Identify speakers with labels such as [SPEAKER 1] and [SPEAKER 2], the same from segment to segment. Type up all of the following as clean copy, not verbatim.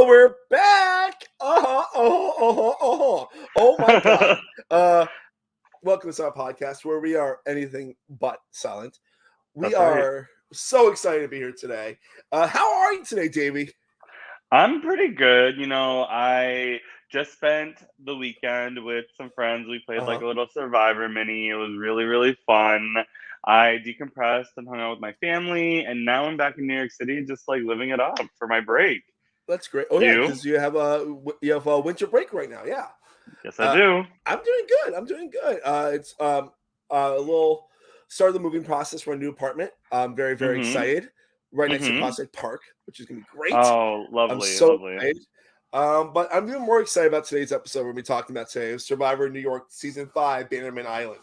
[SPEAKER 1] Oh, we're back! Oh my god. Welcome to our podcast where we are anything but silent. We
[SPEAKER 2] That's right.
[SPEAKER 1] are so excited to be here today. How are you today, Davey?
[SPEAKER 2] I'm pretty good. I just spent the weekend with some friends. We played like a little Survivor mini. It was really, really fun. I decompressed and hung out with my family, and now I'm back in New York City, just like living it up for my break.
[SPEAKER 1] That's great. Oh yeah,
[SPEAKER 2] You?
[SPEAKER 1] because you have a winter break right now. Yeah.
[SPEAKER 2] Yes, I do.
[SPEAKER 1] I'm doing good. It's a little start of the moving process for a new apartment. I'm very, very excited. Right next to Prospect Park, which is gonna be great.
[SPEAKER 2] Oh, lovely,
[SPEAKER 1] I'm so
[SPEAKER 2] lovely.
[SPEAKER 1] excited. But I'm even more excited about today's episode. We're gonna be talking about today Survivor New York Season 5, Bannerman Island.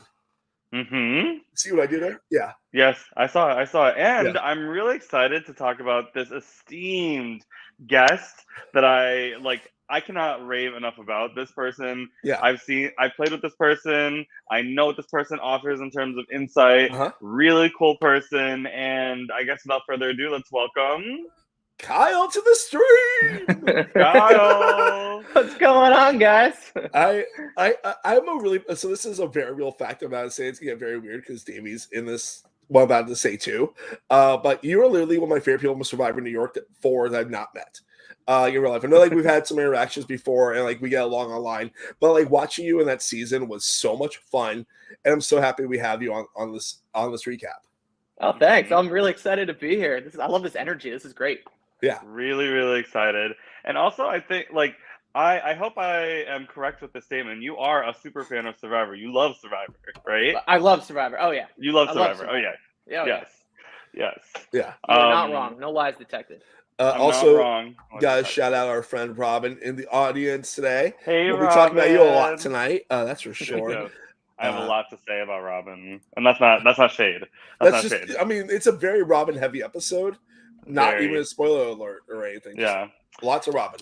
[SPEAKER 1] See what I did there? Yeah.
[SPEAKER 2] Yes, I saw it. And I'm really excited to talk about this esteemed guest that I cannot rave enough about. This person, I've played with this person. I know what this person offers in terms of insight. Really cool person. And I guess without further ado, let's welcome
[SPEAKER 1] Kyle to the stream.
[SPEAKER 2] Kyle.
[SPEAKER 3] What's going on, guys?
[SPEAKER 1] I'm a really so this is a very real fact. I'm about to say it's gonna get very weird because Davey's in this. Well, I'm about to say too. But you are literally one of my favorite people in Survivor New York that I've not met. In real life. I know we've had some interactions before and we get along online, but watching you in that season was so much fun, and I'm so happy we have you on this recap.
[SPEAKER 3] Oh, thanks. I'm really excited to be here. I love this energy. This is great.
[SPEAKER 1] Yeah.
[SPEAKER 2] Really, really excited. And also I think I hope I am correct with the statement. You are a super fan of Survivor. You love Survivor, right?
[SPEAKER 3] I love Survivor. Oh yeah.
[SPEAKER 2] You love Survivor. Oh yeah. Yes.
[SPEAKER 1] Yeah.
[SPEAKER 3] You're not wrong. No lies detected.
[SPEAKER 1] Also,
[SPEAKER 2] not wrong.
[SPEAKER 1] Guys, shout out our friend Robin in the audience today.
[SPEAKER 2] Hey,
[SPEAKER 1] we'll be talking about you a lot tonight. That's for sure.
[SPEAKER 2] Yes. I have a lot to say about Robin, and that's not shade. That's not shade.
[SPEAKER 1] I mean, it's a very Robin heavy episode. Not even a spoiler alert or anything. Just lots of Robin.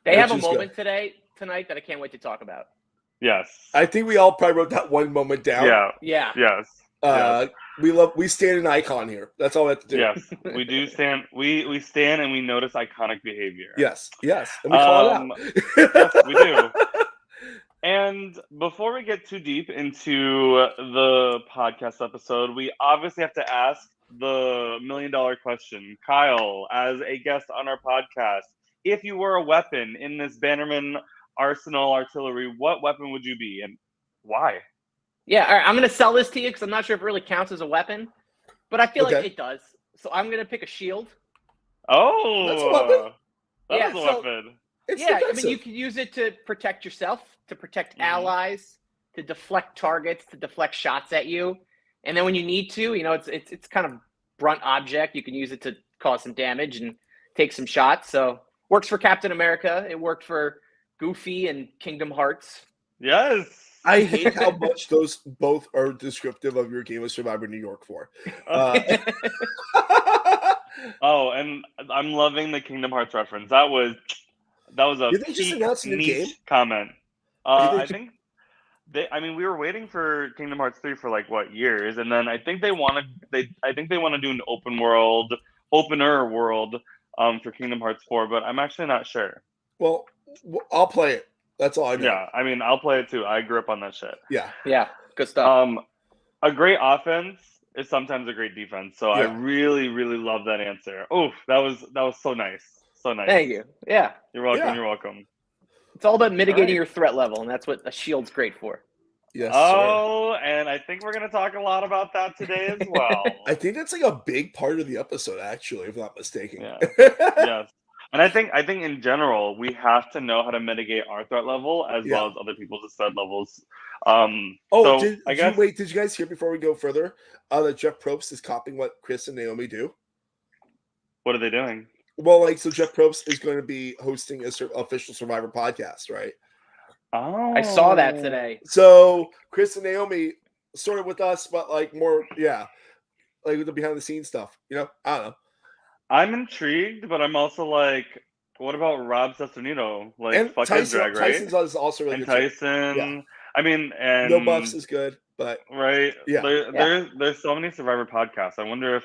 [SPEAKER 3] They have a moment tonight that I can't wait to talk about.
[SPEAKER 2] Yes.
[SPEAKER 1] I think we all probably wrote that one moment down.
[SPEAKER 3] Yeah.
[SPEAKER 2] Yes.
[SPEAKER 1] We stand an icon here. That's all we have to do.
[SPEAKER 2] Yes, we do stand. We stand and we notice iconic behavior.
[SPEAKER 1] Yes, and we call it out.
[SPEAKER 2] Yes, we do. And before we get too deep into the podcast episode, we obviously have to ask the $1 million question. Kyle, as a guest on our podcast, if you were a weapon in this Bannerman arsenal artillery, what weapon would you be and why?
[SPEAKER 3] Yeah, all right, I'm going to sell this to you because I'm not sure if it really counts as a weapon, but I feel like it does. So I'm going to pick a shield.
[SPEAKER 2] Oh,
[SPEAKER 1] that's a weapon.
[SPEAKER 2] That is a weapon.
[SPEAKER 1] It's
[SPEAKER 3] defensive. I mean, you can use it to protect yourself, to protect allies, to deflect targets, to deflect shots at you. And then when you need to, it's kind of brunt object. You can use it to cause some damage and take some shots. So works for Captain America. It worked for Goofy and Kingdom Hearts.
[SPEAKER 2] Yes.
[SPEAKER 1] I hate how much those both are descriptive of your game of Survivor New York 4.
[SPEAKER 2] Oh, and I'm loving the Kingdom Hearts reference. That was a
[SPEAKER 1] Did they just announce a new game?
[SPEAKER 2] Comment. I think we were waiting for Kingdom Hearts 3 for years, and then I think they want to do an opener world for Kingdom Hearts 4, but I'm actually not sure.
[SPEAKER 1] Well, I'll play it. That's all I know.
[SPEAKER 2] Yeah, I'll play it too. I grew up on that shit.
[SPEAKER 1] Yeah,
[SPEAKER 3] good stuff.
[SPEAKER 2] A great offense is sometimes a great defense. So I really, really love that answer. Oh, that was so nice. So nice.
[SPEAKER 3] Thank you. Yeah.
[SPEAKER 2] You're welcome.
[SPEAKER 1] Yeah.
[SPEAKER 2] You're welcome.
[SPEAKER 3] It's all about mitigating your threat level, and that's what a shield's great for.
[SPEAKER 1] Yes.
[SPEAKER 2] Oh, and I think we're going to talk a lot about that today as well.
[SPEAKER 1] I think that's a big part of the episode, actually, if I'm not mistaken.
[SPEAKER 2] Yeah. Yes. And I think in general, we have to know how to mitigate our threat level as well as other people's threat levels.
[SPEAKER 1] Did you guys hear before we go further that Jeff Probst is copying what Chris and Naomi do?
[SPEAKER 2] What are they doing?
[SPEAKER 1] Well, so Jeff Probst is going to be hosting an official Survivor podcast, right?
[SPEAKER 2] Oh,
[SPEAKER 3] I saw that today.
[SPEAKER 1] So Chris and Naomi sort of with us, but more, with the behind the scenes stuff. I don't know.
[SPEAKER 2] I'm intrigued, but I'm also what about Rob Sesternito?
[SPEAKER 1] And
[SPEAKER 2] fuck his drag, right?
[SPEAKER 1] Tyson's also really
[SPEAKER 2] and
[SPEAKER 1] good.
[SPEAKER 2] Tyson.
[SPEAKER 1] Yeah.
[SPEAKER 2] I mean, and
[SPEAKER 1] No Buffs is good, but
[SPEAKER 2] right.
[SPEAKER 1] Yeah.
[SPEAKER 2] There's so many Survivor podcasts. I wonder if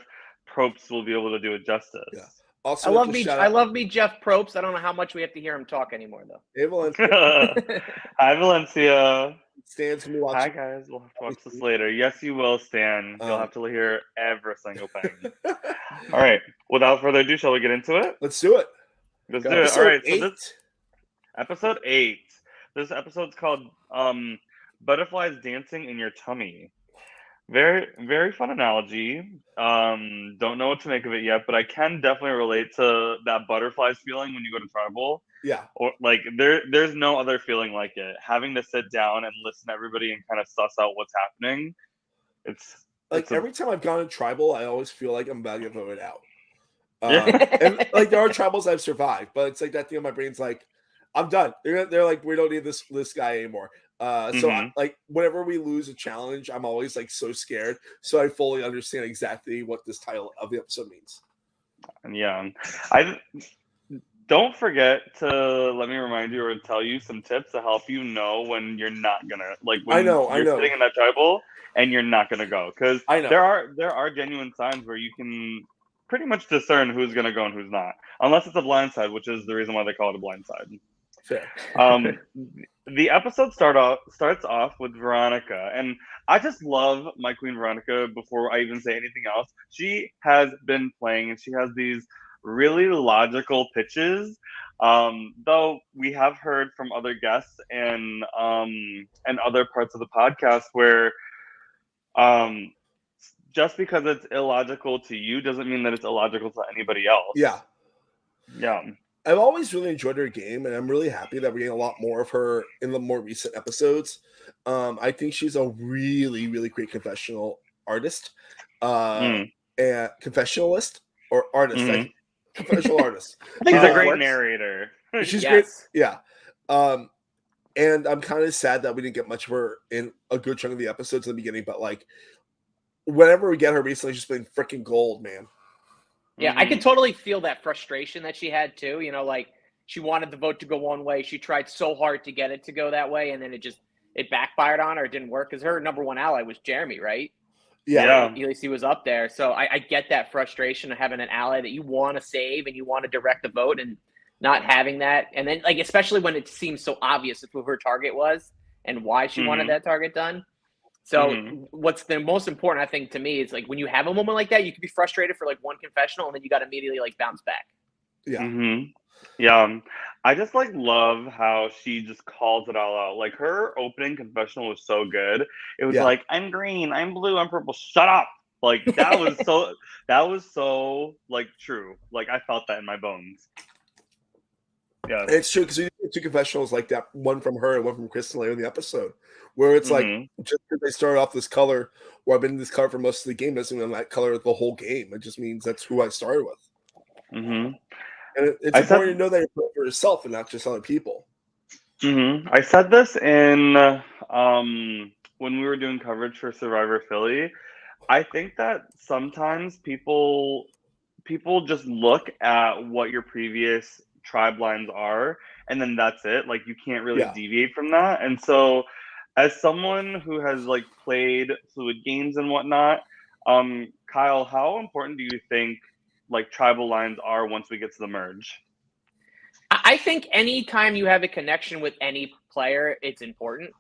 [SPEAKER 2] Probst will be able to do it justice.
[SPEAKER 1] Yeah. Also,
[SPEAKER 3] I love me Jeff Probst. I don't know how much we have to hear him talk anymore, though.
[SPEAKER 1] Hey, Valencia.
[SPEAKER 2] Hi, Valencia.
[SPEAKER 1] Stan's gonna be watching.
[SPEAKER 2] Hi, guys. We'll have to watch this later. Yes, you will, Stan. You'll have to hear every single thing. All right. Without further ado, shall we get into it?
[SPEAKER 1] Let's do it.
[SPEAKER 2] Let's do it. All right. So this episode 8. This episode's called "Butterflies Dancing in Your Tummy." Very, very fun analogy. Don't know what to make of it yet, but I can definitely relate to that butterflies feeling when you go to tribal.
[SPEAKER 1] Yeah.
[SPEAKER 2] Or like there's no other feeling like it. Having to sit down and listen to everybody and kind of suss out what's happening. It's
[SPEAKER 1] like every time I've gone to tribal, I always feel like I'm about to get voted out.
[SPEAKER 2] Yeah.
[SPEAKER 1] And like there are tribals I've survived, but it's like that thing in my brain's like, I'm done. They're like, we don't need this guy anymore. So like whenever we lose a challenge, I'm always like so scared. So I fully understand exactly what this title of the episode means.
[SPEAKER 2] Yeah. I don't forget to let me remind you or tell you some tips to help you know when you're not gonna like when you're sitting in that tribal and you're not gonna go. Because there are genuine signs where you can pretty much discern who's gonna go and who's not. Unless it's a blind side, which is the reason why they call it a blind side.
[SPEAKER 1] Fair.
[SPEAKER 2] The episode starts off with Veronica, and I just love my queen Veronica. Before I even say anything else, she has been playing, and she has these really logical pitches. Though we have heard from other guests and other parts of the podcast where just because it's illogical to you doesn't mean that it's illogical to anybody else.
[SPEAKER 1] Yeah.
[SPEAKER 2] Yeah.
[SPEAKER 1] I've always really enjoyed her game, and I'm really happy that we're getting a lot more of her in the more recent episodes. I think she's a really, really great confessional artist, and confessionalist or artist. Confessional artist.
[SPEAKER 2] I think she's a great narrator.
[SPEAKER 1] She's great. Yeah. And I'm kind of sad that we didn't get much of her in a good chunk of the episodes in the beginning, but like whenever we get her recently, she's been freaking gold, man.
[SPEAKER 3] Yeah, I could totally feel that frustration that she had too. You know, like she wanted the vote to go one way. She tried so hard to get it to go that way, and then it backfired on her. It didn't work because her number one ally was Jeremy, right?
[SPEAKER 1] Yeah.
[SPEAKER 3] At least he was up there. So I get that frustration of having an ally that you want to save and you want to direct the vote and not having that. And then like especially when it seems so obvious who her target was and why she wanted that target done. So what's the most important, I think, to me is like when you have a moment like that, you can be frustrated for like one confessional and then you got to immediately like bounce back.
[SPEAKER 1] Yeah.
[SPEAKER 2] Yeah. I just like love how she just calls it all out. Like her opening confessional was so good. It was like, I'm green, I'm blue, I'm purple. Shut up. Like that was so like true. Like I felt that in my bones. Yeah.
[SPEAKER 1] It's true because we did 2 confessionals like that, one from her and one from Kristen later in the episode, where it's like just because they started off this color, or I've been in this color for most of the game, doesn't mean I'm that color the whole game. It just means that's who I started with. And it's important to know that you're playing for yourself and not just other people.
[SPEAKER 2] I said this in when we were doing coverage for Survivor Philly. I think that sometimes people just look at what your previous tribe lines are, and then that's it. Like you can't really deviate from that. And so, as someone who has like played fluid games and whatnot, Kyle, how important do you think like tribal lines are once we get to the merge?
[SPEAKER 3] I think anytime you have a connection with any player, it's important.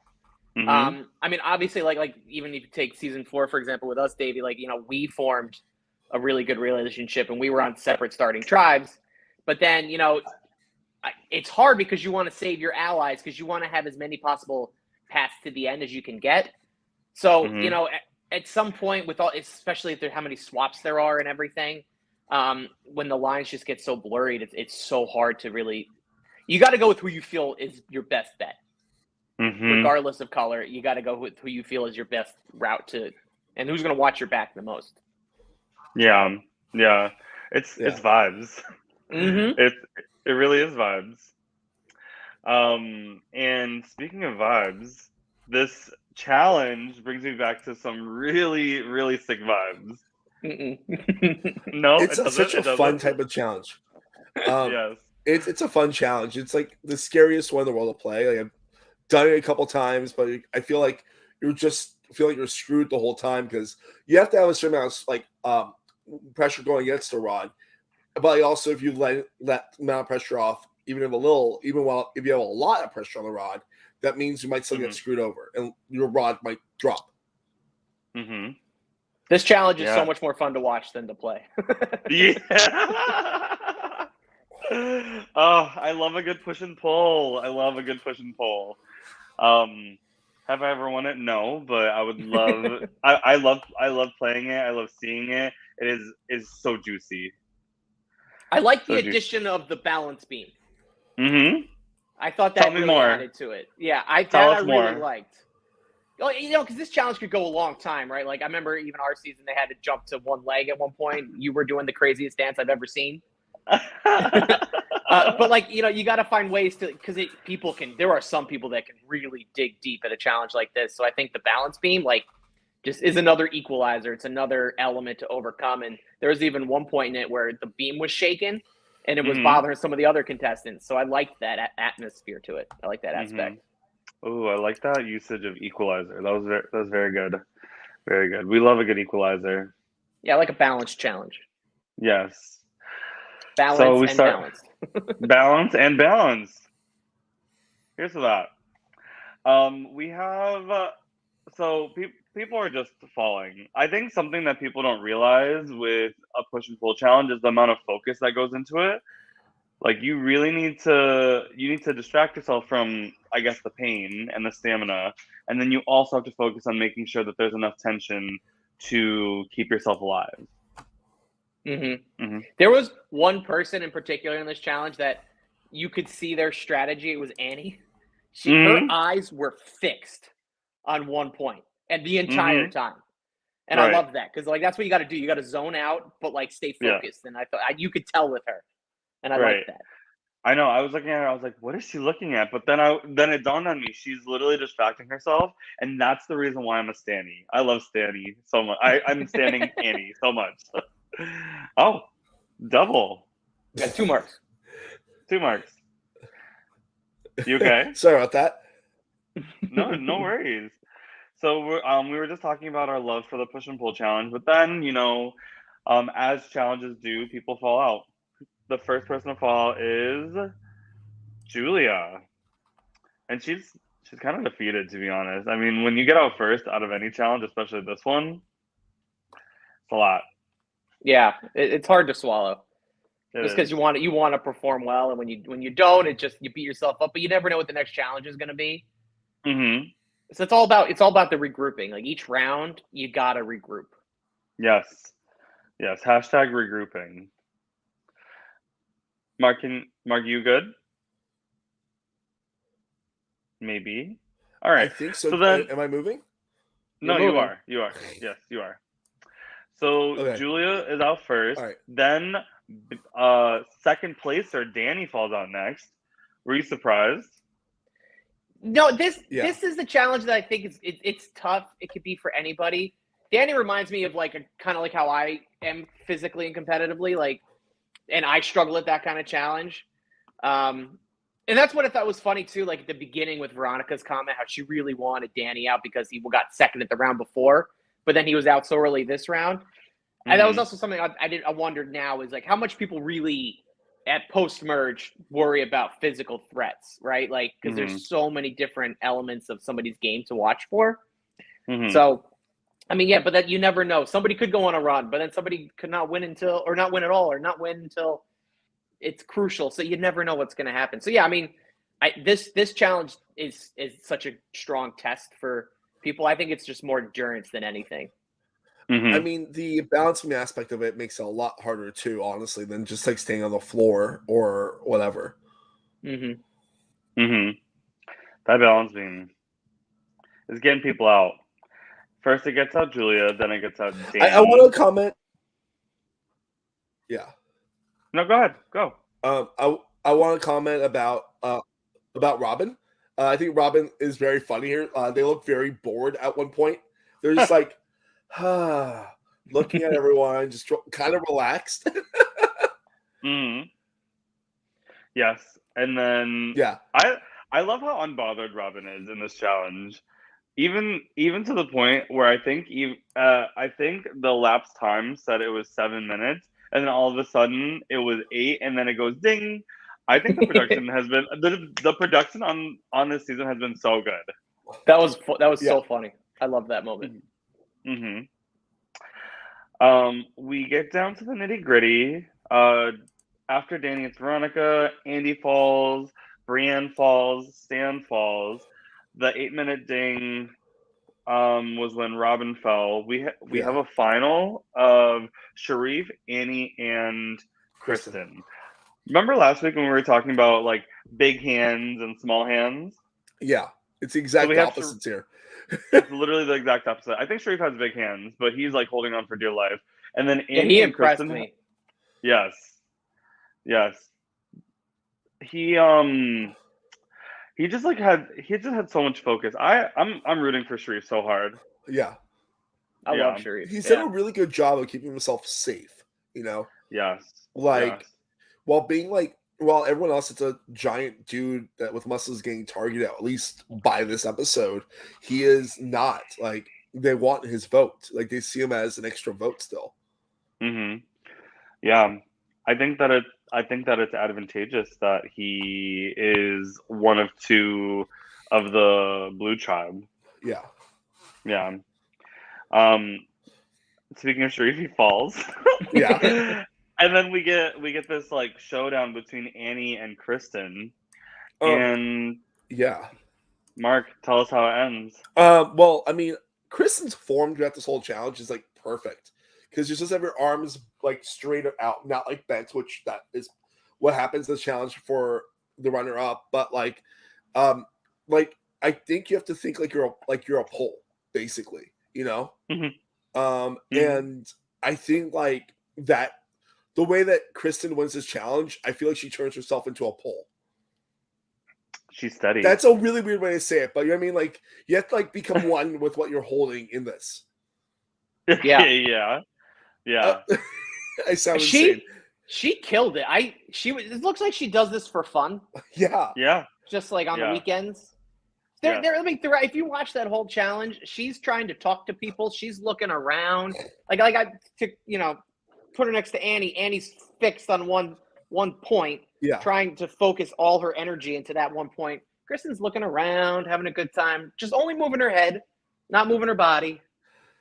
[SPEAKER 3] I mean, obviously, like even if you take season 4, for example, with us, Davey, like, you know, we formed a really good relationship and we were on separate starting tribes. But then, you know, it's hard because you want to save your allies because you want to have as many possible paths to the end as you can get. So, you know, at some point with all, especially if how many swaps there are and everything, when the lines just get so blurry, it's so hard to really, you got to go with who you feel is your best bet. Regardless of color, you got to go with who you feel is your best route to, and who's going to watch your back the most.
[SPEAKER 2] Yeah. It's vibes. It really is vibes. And speaking of vibes, this challenge brings me back to some really, really sick vibes. No,
[SPEAKER 1] it's such a fun type of challenge.
[SPEAKER 2] Yes,
[SPEAKER 1] it's a fun challenge. It's like the scariest one in the world to play. Like I've done it a couple times, but I feel like you're screwed the whole time because you have to have a certain amount of like pressure going against the rod, but also if you let amount of pressure off, even if you have a lot of pressure on the rod, that means you might still get screwed over and your rod might drop.
[SPEAKER 2] Mm-hmm.
[SPEAKER 3] This challenge is so much more fun to watch than to play.
[SPEAKER 2] Yeah. Oh, I love a good push and pull. Have I ever won it? No, but I would love. I love playing it. I love seeing it. It is so juicy.
[SPEAKER 3] I like the addition of the balance beam.
[SPEAKER 2] Mm-hmm.
[SPEAKER 3] I thought that really added to it. Yeah, I really liked. Oh, because this challenge could go a long time, right? Like I remember even our season, they had to jump to one leg at one point. You were doing the craziest dance I've ever seen. But like you got to find ways to, because there are some people that can really dig deep at a challenge like this. So I think the balance beam just is another equalizer. It's another element to overcome. And there was even one point in it where the beam was shaken and it was bothering some of the other contestants. So I liked that atmosphere to it. I like that aspect.
[SPEAKER 2] Oh, I like that usage of equalizer. That was very good. Very good. We love a good equalizer.
[SPEAKER 3] Yeah, I like a balanced challenge.
[SPEAKER 2] Yes.
[SPEAKER 3] Balance.
[SPEAKER 2] Balance and balance. Here's that. We have people are just falling. I think something that people don't realize with a push and pull challenge is the amount of focus that goes into it. Like you really need to distract yourself from, I guess, the pain and the stamina, and then you also have to focus on making sure that there's enough tension to keep yourself alive.
[SPEAKER 3] There was one person in particular in this challenge that you could see their strategy. It was Annie. Her eyes were fixed on one point and the entire time. And I love that because that's what you got to do. You got to zone out, but stay focused. Yeah. And I thought you could tell with her, and I like that.
[SPEAKER 2] I know. I was looking at her. I was like, "What is she looking at?" But then it dawned on me. She's literally distracting herself, and that's the reason why I'm a Stanny. I love Stanny so much. I'm standing Annie so much. Oh, double.
[SPEAKER 3] Got 2 marks.
[SPEAKER 2] 2 marks. You okay?
[SPEAKER 1] Sorry about that.
[SPEAKER 2] No worries. So we were just talking about our love for the push and pull challenge, but then as challenges do, people fall out. The first person to fall out is Julia, and she's kind of defeated, to be honest. I mean, when you get out first out of any challenge, especially this one, it's a lot.
[SPEAKER 3] Yeah, it's hard to swallow. Just because you want to perform well, and when you don't, you beat yourself up. But you never know what the next challenge is going to be.
[SPEAKER 2] Mm-hmm.
[SPEAKER 3] So it's all about the regrouping. Like each round, you gotta regroup.
[SPEAKER 2] Yes. Hashtag regrouping. Mark, you good? Maybe. All right.
[SPEAKER 1] I think so.
[SPEAKER 2] So then,
[SPEAKER 1] am I moving?
[SPEAKER 2] No, you are. Yes, you are. So
[SPEAKER 1] okay.
[SPEAKER 2] Julia is out first.
[SPEAKER 1] All right.
[SPEAKER 2] Then second placer Danny falls out next. Were you surprised?
[SPEAKER 3] No, this is the challenge that I think it's tough. It could be for anybody. Danny reminds me of kind of like how I am physically and competitively, and I struggle at that kind of challenge. And that's what I thought was funny too, at the beginning with Veronica's comment, how she really wanted Danny out because he got second at the round before, but then he was out so early this round. And that was also something I wondered now is how much people really at post-merge worry about physical threats, right? Because there's so many different elements of somebody's game to watch for. So, I mean, but that you never know. Somebody could go on a run, but then somebody could not win at all, or not win until it's crucial. So you never know what's going to happen. So yeah, I mean, this challenge is such a strong test for people. I think it's just more endurance than anything.
[SPEAKER 1] I mean, the balancing aspect of it makes it a lot harder too, honestly, than just staying on the floor or whatever.
[SPEAKER 2] That balancing is getting people out. First, it gets out Julia, then it gets out Danny.
[SPEAKER 1] I want to comment. Yeah.
[SPEAKER 2] No, go ahead. Go.
[SPEAKER 1] I want to comment about Robin. I think Robin is very funny here. They look very bored at one point. They're just looking at everyone, just kind of relaxed.
[SPEAKER 2] Yes, and then I love how unbothered Robin is in this challenge. Even to the point where I think the lapse time said it was 7 minutes, and then all of a sudden it was 8, and then it goes ding. I think the production has been the production on this season has been so good.
[SPEAKER 3] That was
[SPEAKER 1] Yeah.
[SPEAKER 3] so funny. I love that moment.
[SPEAKER 2] Mm-hmm. We get down to the nitty-gritty. After Danny, it's Veronica. Andy falls. Brienne falls. Stan falls. The 8-minute ding was when Robin fell. We have a final of Sharif, Annie, and Kristen. Remember last week when we were talking about like big hands and small hands?
[SPEAKER 1] Yeah, it's the exact opposites here.
[SPEAKER 2] It's literally the exact opposite. I think Sharif has big hands, but he's like holding on for dear life. And then Annie
[SPEAKER 3] he
[SPEAKER 2] and
[SPEAKER 3] impressed
[SPEAKER 2] Kristen,
[SPEAKER 3] me.
[SPEAKER 2] Yes. He just had so much focus. I'm rooting for Sharif so hard.
[SPEAKER 1] Yeah.
[SPEAKER 3] I love Sharif.
[SPEAKER 1] He's done a really good job of keeping himself safe,
[SPEAKER 2] Yes.
[SPEAKER 1] While everyone else, it's a giant dude that with muscles getting targeted, at least by this episode, he is not. Like, they want his vote. Like, they see him as an extra vote still.
[SPEAKER 2] Mm-hmm. Yeah. I think that it's advantageous that he is one of 2 of the blue tribe.
[SPEAKER 1] Yeah.
[SPEAKER 2] Yeah. Speaking of Sharif, he falls.
[SPEAKER 1] Yeah.
[SPEAKER 2] And then we get this like showdown between Annie and Kristen. And
[SPEAKER 1] yeah.
[SPEAKER 2] Mark, tell us how it ends.
[SPEAKER 1] Well, I mean, Kristen's form throughout this whole challenge is like perfect. Because you just have your arms like straight out, not like bent, which that is what happens in the challenge for the runner up. But like I think you have to think like you're a pole, basically,
[SPEAKER 2] Mm-hmm.
[SPEAKER 1] And I think like that the way that Kristen wins this challenge, I feel like she turns herself into a pole.
[SPEAKER 2] She's steady.
[SPEAKER 1] That's a really weird way to say it, but you know what I mean? Like, you have to like become one with what you're holding in this.
[SPEAKER 2] Yeah.
[SPEAKER 1] I sound insane.
[SPEAKER 3] She killed it. It looks like she does this for fun.
[SPEAKER 2] Yeah.
[SPEAKER 3] Just like on the weekends. If you watch that whole challenge, she's trying to talk to people. She's looking around. Like I put her next to Annie. Annie's fixed on one point.
[SPEAKER 1] Yeah.
[SPEAKER 3] Trying to focus all her energy into that one point. Kristen's looking around, having a good time, just only moving her head, not moving her body.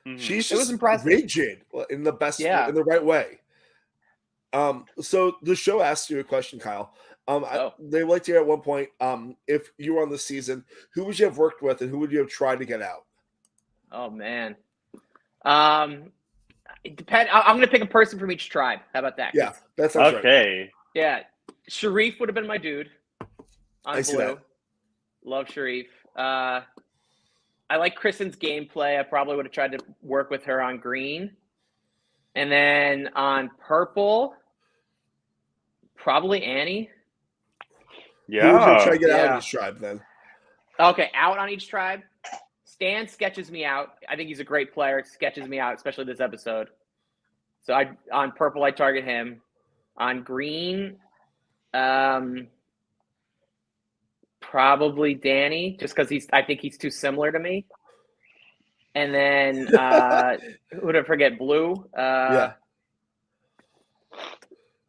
[SPEAKER 1] Mm-hmm. She's just rigid in the best, in the right way. So the show asked you a question, Kyle. They would like to hear at one point, if you were on the season, who would you have worked with and who would you have tried to get out?
[SPEAKER 3] Oh man. It depends. I'm going to pick a person from each tribe. How about that?
[SPEAKER 1] Yeah, that sounds
[SPEAKER 2] right.
[SPEAKER 3] Yeah. Sharif would have been my dude on
[SPEAKER 1] see
[SPEAKER 3] blue.
[SPEAKER 1] that.
[SPEAKER 3] Love Sharif. I like Kristen's gameplay. I probably would have tried to work with her on green. And then on purple, probably Annie.
[SPEAKER 2] Yeah.
[SPEAKER 1] Who would you try to get out of each tribe then?
[SPEAKER 3] Okay, out on each tribe. Stan sketches me out. I think he's a great player. Sketches me out, especially this episode. So on purple, I target him. On green, probably Danny, just because I think he's too similar to me. And then who did I forget? Blue. I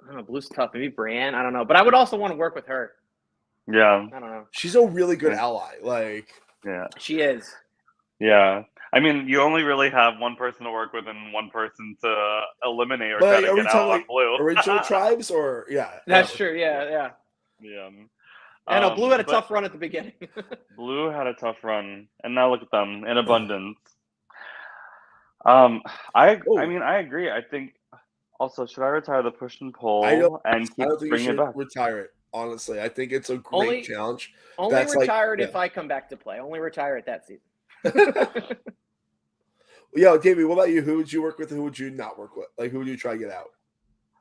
[SPEAKER 3] don't know. Blue's tough. Maybe Brienne. I don't know. But I would also want to work with her.
[SPEAKER 2] Yeah.
[SPEAKER 3] I don't know.
[SPEAKER 1] She's a really good ally.
[SPEAKER 3] She is.
[SPEAKER 2] Yeah. I mean, you only really have one person to work with and one person to eliminate or try to get out on blue.
[SPEAKER 1] Original tribes or
[SPEAKER 3] That's true. Yeah. I know Blue had a tough run at the beginning.
[SPEAKER 2] Blue had a tough run, and now look at them in abundance. I agree. I think also should I retire the push and pull and keep bringing it back?
[SPEAKER 1] Retire it. Honestly, I think it's a great challenge.
[SPEAKER 3] Only retire it if I come back to play. Only retire it that season.
[SPEAKER 1] Yeah, Davey, what about you? Who would you work with and who would you not work with? Like, who would you try to get out?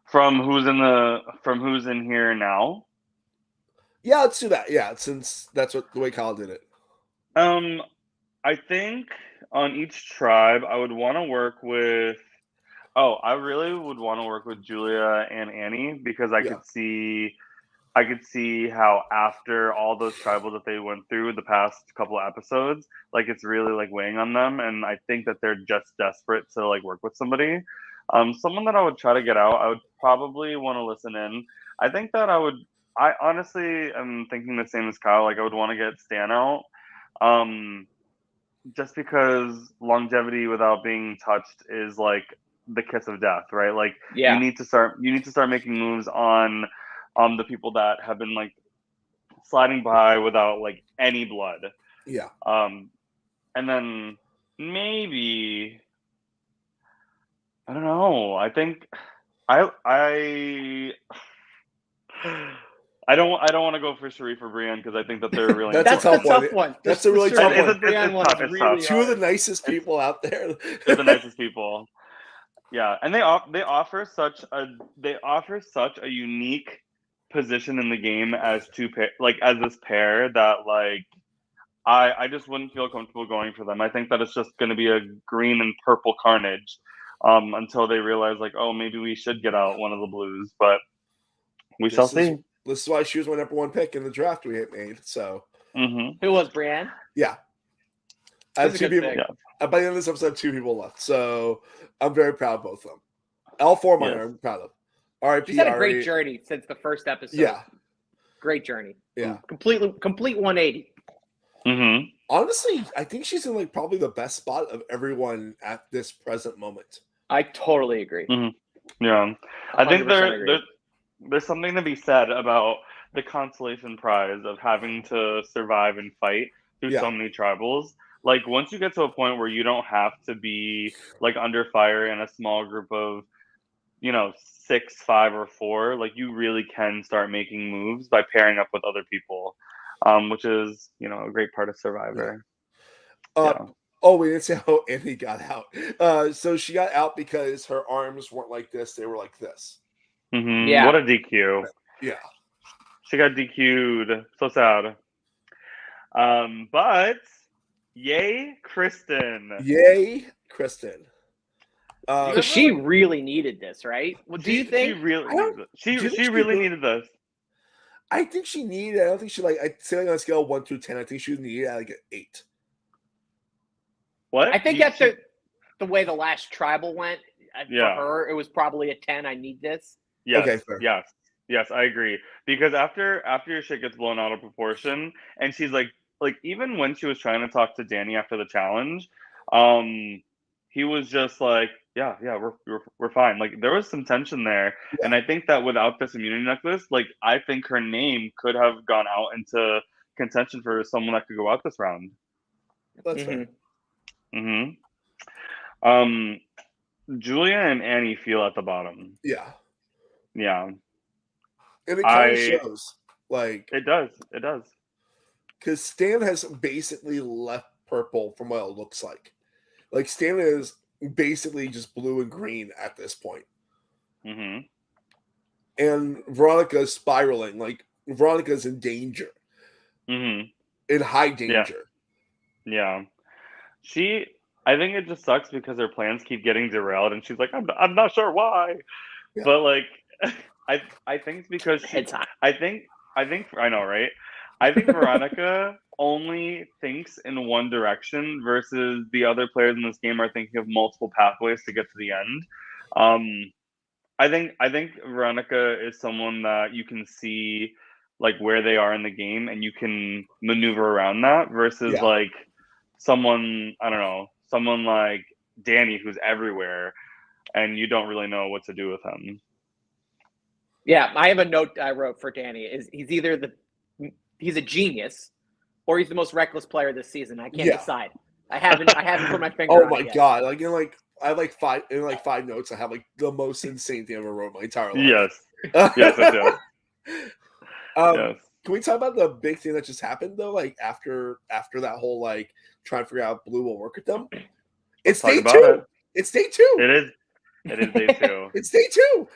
[SPEAKER 2] From who's in here now?
[SPEAKER 1] Yeah, let's do that. Yeah, since that's the way Kyle did it.
[SPEAKER 2] I think on each tribe, I would want to work with. Oh, I really would want to work with Julia and Annie because I could see how after all those tribals that they went through the past couple of episodes, like it's really like weighing on them, and I think that they're just desperate to like work with somebody. Someone that I would try to get out, I would probably want to listen in. I think that I honestly am thinking the same as Kyle. Like, I would want to get Stan out. Just because longevity without being touched is like the kiss of death, right? Like,
[SPEAKER 3] Yeah.
[SPEAKER 2] you need to start making moves on the people that have been like sliding by without like any blood.
[SPEAKER 1] Yeah.
[SPEAKER 2] And then maybe, I don't know. I think I don't want to go for Sharif or Brienne because I think that they're really
[SPEAKER 1] That's a tough one. That's a really tough one.
[SPEAKER 2] It's tough. It's tough.
[SPEAKER 1] Two of the nicest people out there.
[SPEAKER 2] They're the nicest people. Yeah, and they offer such a unique position in the game as as this pair that like I just wouldn't feel comfortable going for them. I think that it's just going to be a green and purple carnage until they realize like, oh, maybe we should get out one of the blues, but we shall see.
[SPEAKER 1] This is why she was my number one pick in the draft we had made. So,
[SPEAKER 3] Who was Brienne?
[SPEAKER 1] Yeah, I have two people. By the end of this episode, I have two people left. So I'm very proud of both of them. All four of mine I'm proud of. R.I.P.
[SPEAKER 3] She's had a great journey since the first episode.
[SPEAKER 1] Yeah,
[SPEAKER 3] great journey.
[SPEAKER 1] Yeah,
[SPEAKER 3] complete 180.
[SPEAKER 2] Mm-hmm.
[SPEAKER 1] Honestly, I think she's in like probably the best spot of everyone at this present moment.
[SPEAKER 3] I totally agree.
[SPEAKER 2] Mm-hmm. Yeah, I think there's something to be said about the consolation prize of having to survive and fight through so many tribals. Like, once you get to a point where you don't have to be like under fire in a small group of, 6, 5, or 4, like you really can start making moves by pairing up with other people, which is, a great part of Survivor.
[SPEAKER 1] Oh, we didn't say how Annie got out. So she got out because her arms weren't like this; they were like this.
[SPEAKER 2] Mm-hmm. Yeah. What a DQ.
[SPEAKER 1] Yeah.
[SPEAKER 2] She got DQ'd. So sad. But yay, Kristen.
[SPEAKER 1] Yay, Kristen.
[SPEAKER 3] So she really needed this, right? Well, do you think
[SPEAKER 2] she really needed this?
[SPEAKER 1] I think she needed. I don't think she I'd say on a scale of 1 through 10. I think she was needed at like an 8.
[SPEAKER 2] What?
[SPEAKER 3] I think that's the way the last tribal went. For her, it was probably a 10. I need this.
[SPEAKER 2] Yes.
[SPEAKER 1] Okay, fair.
[SPEAKER 2] Yes, I agree. Because after your shit gets blown out of proportion, and she's like even when she was trying to talk to Danny after the challenge, he was just like, yeah, we're fine. Like, there was some tension there, and I think that without this immunity necklace, like, I think her name could have gone out into contention for someone that could go out this round.
[SPEAKER 1] That's fair.
[SPEAKER 2] Julia and Annie feel at the bottom.
[SPEAKER 1] Yeah.
[SPEAKER 2] Yeah.
[SPEAKER 1] And it kind of shows. Like,
[SPEAKER 2] it does.
[SPEAKER 1] Because Stan has basically left purple from what it looks like. Like, Stan is basically just blue and green at this point.
[SPEAKER 2] Mm-hmm.
[SPEAKER 1] And Veronica's spiraling. Like, Veronica's in danger.
[SPEAKER 2] Mm-hmm.
[SPEAKER 1] In high danger.
[SPEAKER 2] Yeah. I think it just sucks because her plans keep getting derailed, and she's like, I'm not sure why. Yeah. But, like, I think it's because I know, right? I think Veronica only thinks in one direction versus the other players in this game are thinking of multiple pathways to get to the end. I think Veronica is someone that you can see like where they are in the game and you can maneuver around that versus like someone like Danny who's everywhere and you don't really know what to do with him.
[SPEAKER 3] Yeah, I have a note I wrote for Danny. Is he's either he's a genius or he's the most reckless player this season. I can't decide. I haven't put my finger on it.
[SPEAKER 1] Oh my god. I have five notes. I have like the most insane thing I ever wrote my entire life.
[SPEAKER 2] Yes. Yes, I do.
[SPEAKER 1] Yes. Can we talk about the big thing that just happened though? Like after that whole like trying to figure out Blue will work with them. It's day 2. It's day 2.
[SPEAKER 2] It is day 2.
[SPEAKER 1] It's day 2.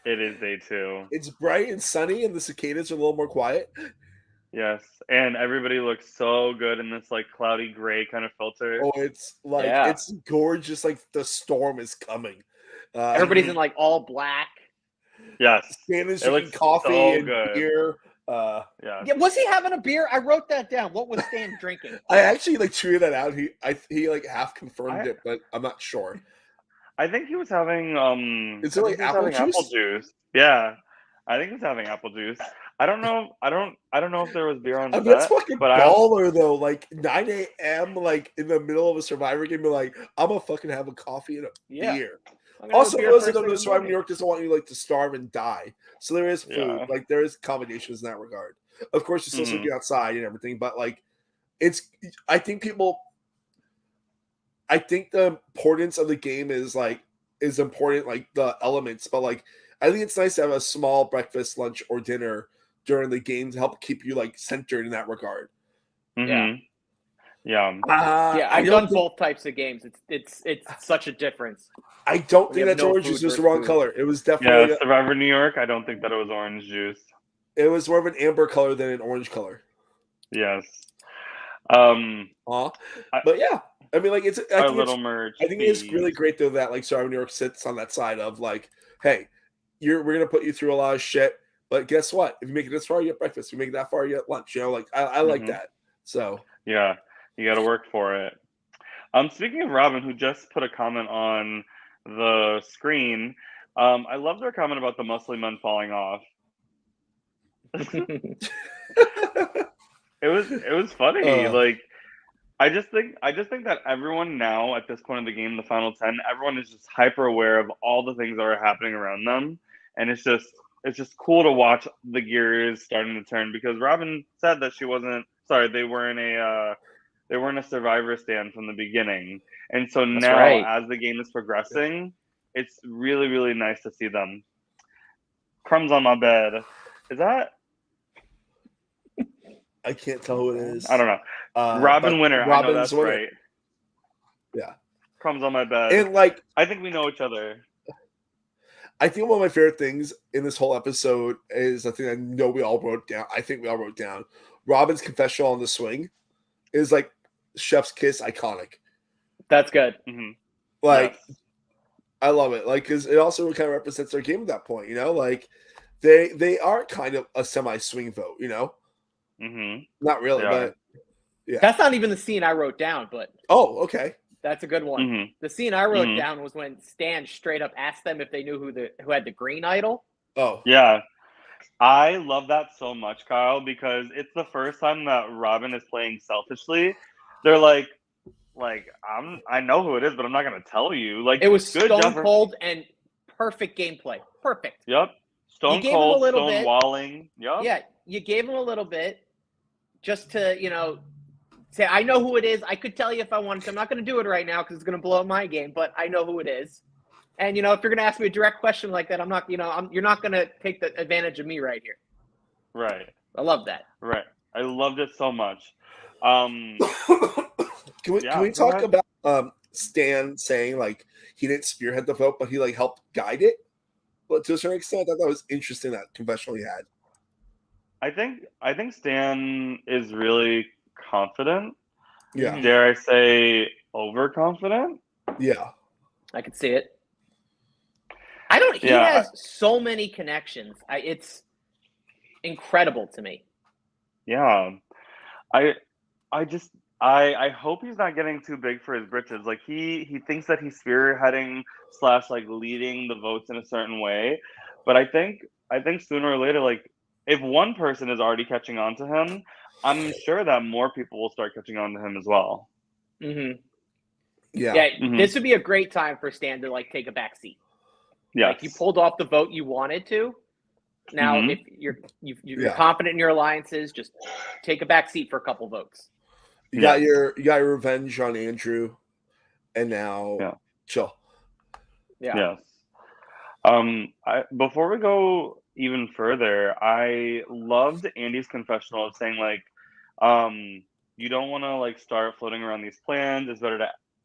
[SPEAKER 2] It is day 2.
[SPEAKER 1] It's bright and sunny, and the cicadas are a little more quiet.
[SPEAKER 2] Yes, and everybody looks so good in this like cloudy gray kind of filter.
[SPEAKER 1] Oh, it's like it's gorgeous. Like the storm is coming.
[SPEAKER 3] Everybody's in like all black.
[SPEAKER 2] Yes,
[SPEAKER 1] Stan is drinking coffee and beer.
[SPEAKER 3] Yeah, was he having a beer? I wrote that down. What was Stan drinking?
[SPEAKER 1] I actually like tweeted that out. He like half confirmed it, but I'm not sure.
[SPEAKER 2] I think he was having
[SPEAKER 1] Is it
[SPEAKER 2] I
[SPEAKER 1] like
[SPEAKER 2] think he was
[SPEAKER 1] apple
[SPEAKER 2] having apple
[SPEAKER 1] juice?
[SPEAKER 2] juice. Yeah. I think he was having apple juice. I don't know. I don't know if there was beer on
[SPEAKER 1] I
[SPEAKER 2] the
[SPEAKER 1] mean, that's
[SPEAKER 2] bet,
[SPEAKER 1] fucking
[SPEAKER 2] but
[SPEAKER 1] baller though. Like 9 a.m. like in the middle of a Survivor game, be like, I'm gonna fucking have a coffee and a
[SPEAKER 3] Yeah.
[SPEAKER 1] beer.
[SPEAKER 3] I'm gonna have a
[SPEAKER 1] Also,
[SPEAKER 3] beer
[SPEAKER 1] for those
[SPEAKER 3] first
[SPEAKER 1] that
[SPEAKER 3] thing
[SPEAKER 1] know,
[SPEAKER 3] in the
[SPEAKER 1] Survivor New
[SPEAKER 3] morning.
[SPEAKER 1] York doesn't want you like to starve and die. So there is food.
[SPEAKER 2] Yeah.
[SPEAKER 1] Like there is accommodations in that regard. Of course, you're still
[SPEAKER 2] Mhm.
[SPEAKER 1] sleeping outside and everything, but like it's. I think people. I think the importance of the game is important, like the elements, but like I think it's nice to have a small breakfast, lunch, or dinner during the game to help keep you like centered in that regard.
[SPEAKER 2] Mhm. Yeah.
[SPEAKER 3] Yeah,
[SPEAKER 1] I
[SPEAKER 3] I've
[SPEAKER 1] don't
[SPEAKER 3] done
[SPEAKER 1] think
[SPEAKER 3] both types of games. It's such a difference.
[SPEAKER 1] I don't
[SPEAKER 3] When you
[SPEAKER 1] think
[SPEAKER 3] have
[SPEAKER 1] that's
[SPEAKER 3] no
[SPEAKER 1] orange
[SPEAKER 3] food
[SPEAKER 1] juice. It was the
[SPEAKER 3] versus
[SPEAKER 1] wrong
[SPEAKER 3] food.
[SPEAKER 1] color. It was
[SPEAKER 2] Yeah,
[SPEAKER 1] definitely
[SPEAKER 2] Survivor New York, I don't think that it was orange juice.
[SPEAKER 1] it was more of an amber color than an orange color.
[SPEAKER 2] Yes. Um
[SPEAKER 1] But yeah, I mean, like
[SPEAKER 2] our little merch
[SPEAKER 1] I think it is
[SPEAKER 2] feed.
[SPEAKER 1] really great though that like Survivor New York sits on that side of like, hey, we're gonna put you through a lot of shit, but guess what? If you make it this far, you get breakfast. If you make it that far, you get lunch. You know, like I like
[SPEAKER 2] Mhm.
[SPEAKER 1] that. So
[SPEAKER 2] Yeah. You got to work for it. Speaking of Robin, who just put a comment on the screen, I love their comment about the muscly men falling off. It was funny. Like I just think that everyone now at this point in the game, the final 10, everyone is just hyper aware of all the things that are happening around them, and it's just cool to watch the gears starting to turn because Robin said that she wasn't sorry, they weren't a survivor stand from the beginning. And so
[SPEAKER 3] That's
[SPEAKER 2] now
[SPEAKER 3] right.
[SPEAKER 2] as the game is progressing, it's really, really nice to see them. Crumbs on my bed. Is that
[SPEAKER 1] I can't tell who it is.
[SPEAKER 2] I don't know. Robin
[SPEAKER 1] but
[SPEAKER 2] Winter. I know
[SPEAKER 1] Robin's
[SPEAKER 2] that's
[SPEAKER 1] winner.
[SPEAKER 2] right.
[SPEAKER 1] Yeah.
[SPEAKER 2] Crumbs on my bed.
[SPEAKER 1] And like
[SPEAKER 2] I think we know each other.
[SPEAKER 1] I think one of my favorite things in this whole episode is a thing I know we all wrote down. I think we all wrote down. Robin's confessional on the swing is like chef's kiss iconic.
[SPEAKER 3] That's good.
[SPEAKER 2] Mm-hmm.
[SPEAKER 1] Like
[SPEAKER 2] Yes.
[SPEAKER 1] I love it. Like because it also kind of represents their game at that point. You know, like they are kind of a semi swing vote. You know,
[SPEAKER 2] Mm-hmm.
[SPEAKER 1] not really,
[SPEAKER 2] They
[SPEAKER 1] but yeah.
[SPEAKER 3] That's not even the scene I wrote down, but
[SPEAKER 1] Oh, okay.
[SPEAKER 3] that's a good one.
[SPEAKER 2] Mm-hmm.
[SPEAKER 3] The scene I wrote
[SPEAKER 2] Mhm.
[SPEAKER 3] down was when Stan straight up asked them if they knew who had the green idol.
[SPEAKER 1] Oh,
[SPEAKER 2] Yeah. I love that so much, Kyle, because it's the first time that Robin is playing selfishly. They're like I know who it is, but I'm not gonna tell you. Like
[SPEAKER 3] It was
[SPEAKER 2] good
[SPEAKER 3] stone
[SPEAKER 2] job for-
[SPEAKER 3] cold and perfect gameplay. Perfect.
[SPEAKER 2] Yep. Stone
[SPEAKER 3] gave him a
[SPEAKER 2] cold,
[SPEAKER 3] little
[SPEAKER 2] stone
[SPEAKER 3] bit.
[SPEAKER 2] walling. Yep.
[SPEAKER 3] Yeah, you gave him a little bit just to, say, I know who it is. I could tell you if I wanted to. I'm not going to do it right now because it's going to blow up my game, but I know who it is. And, if you're going to ask me a direct question like that, I'm not, you're not going to take the advantage of me right here.
[SPEAKER 2] Right.
[SPEAKER 3] I love that.
[SPEAKER 2] Right. I loved it so much.
[SPEAKER 1] can we talk about Stan saying like he didn't spearhead the vote, but he like helped guide it? But to a certain extent, I thought that was interesting that confessional he had.
[SPEAKER 2] I think Stan is really confident.
[SPEAKER 1] Yeah.
[SPEAKER 2] Dare I say overconfident?
[SPEAKER 1] Yeah.
[SPEAKER 3] I could see it. He has so many connections. It's incredible to me.
[SPEAKER 2] Yeah. I hope he's not getting too big for his britches. Like he thinks that he's spearheading / like leading the votes in a certain way. But I think sooner or later, like if one person is already catching on to him, I'm sure that more people will start catching on to him as well.
[SPEAKER 3] Mm-hmm.
[SPEAKER 1] Yeah.
[SPEAKER 3] Mm-hmm. This would be a great time for Stan to like take a back seat.
[SPEAKER 2] Yeah.
[SPEAKER 3] Like you pulled off the vote you wanted to. Now, if you're confident in your alliances, just take a back seat for a couple votes.
[SPEAKER 1] You got your revenge on Andrew, and now chill.
[SPEAKER 2] Yeah. Yes. Before we go even further, I loved Andy's confessional of saying like, you don't want to like start floating around these plans.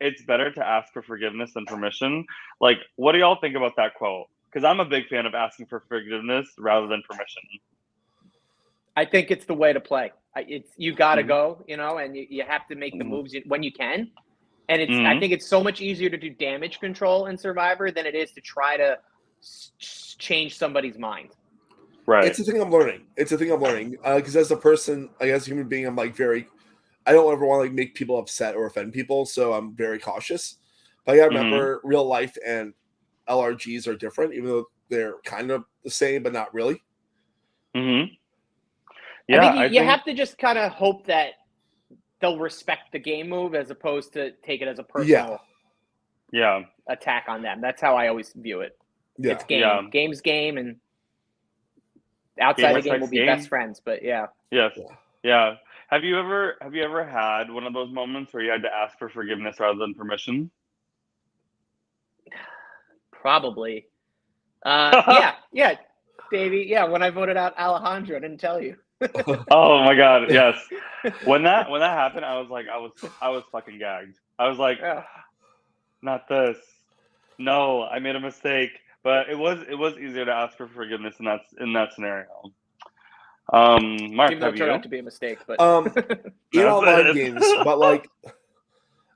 [SPEAKER 2] It's better to ask for forgiveness than permission. Like, what do y'all think about that quote? Because I'm a big fan of asking for forgiveness rather than permission.
[SPEAKER 3] I think it's the way to play. You got to go, and you have to make the moves when you can. And I think it's so much easier to do damage control in Survivor than it is to try to change somebody's mind.
[SPEAKER 2] Right.
[SPEAKER 1] It's a thing I'm learning. Because as a person, as a human being, I'm like I don't ever want to like make people upset or offend people, so I'm very cautious. But I remember real life and LRGs are different, even though they're kind of the same, but not really.
[SPEAKER 2] Mm-hmm.
[SPEAKER 3] Yeah, I think you have to just kind of hope that they'll respect the game move as opposed to take it as a personal attack on them. That's how I always view it.
[SPEAKER 1] Yeah.
[SPEAKER 3] It's game.
[SPEAKER 2] Yeah.
[SPEAKER 3] Game's game, and outside the game we'll be best friends. But
[SPEAKER 2] Yes. Have you ever had one of those moments where you had to ask for forgiveness rather than permission?
[SPEAKER 3] Probably. Yeah, Davey. Yeah, when I voted out Alejandro, I didn't tell you.
[SPEAKER 2] Oh my God, yes. When that happened, I was fucking gagged. I was like, not this. No, I made a mistake. But it was easier to ask for forgiveness in that scenario. Mark,
[SPEAKER 3] even though it turned out to be a mistake, but
[SPEAKER 1] in online games, but like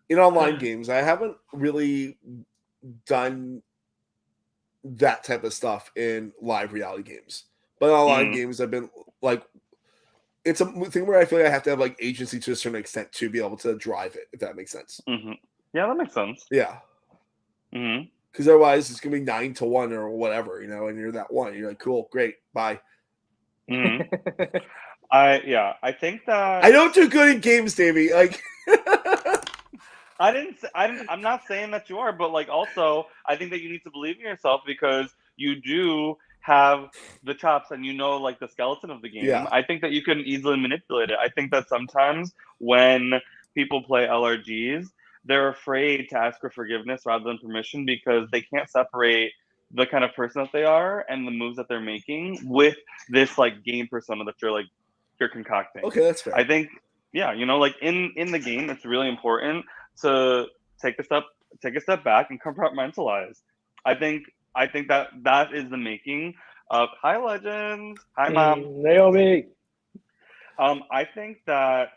[SPEAKER 1] in online games, I haven't really done that type of stuff in live reality games. But in online games, I've been like, it's a thing where I feel like I have to have like agency to a certain extent to be able to drive it, if that makes sense.
[SPEAKER 2] Mm-hmm. Yeah, that makes sense.
[SPEAKER 1] Yeah.
[SPEAKER 2] Mm-hmm.
[SPEAKER 1] Because otherwise it's gonna be 9-1 or whatever, and you're that one. You're like, cool, great, bye.
[SPEAKER 2] Mm-hmm. I think that
[SPEAKER 1] I don't do good in games, Davey. Like
[SPEAKER 2] I'm not saying that you are, but like also I think that you need to believe in yourself because you do have the chops and like the skeleton of the game.
[SPEAKER 1] Yeah.
[SPEAKER 2] I think that you can easily manipulate it. I think that sometimes when people play LRGs, they're afraid to ask for forgiveness rather than permission because they can't separate the kind of person that they are and the moves that they're making with this like game persona that you're concocting.
[SPEAKER 1] Okay, that's fair.
[SPEAKER 2] I think like in the game it's really important to take a step back and compartmentalize. I think that is the making of Hi Legends. Hi Mom.
[SPEAKER 3] Naomi.
[SPEAKER 2] I think that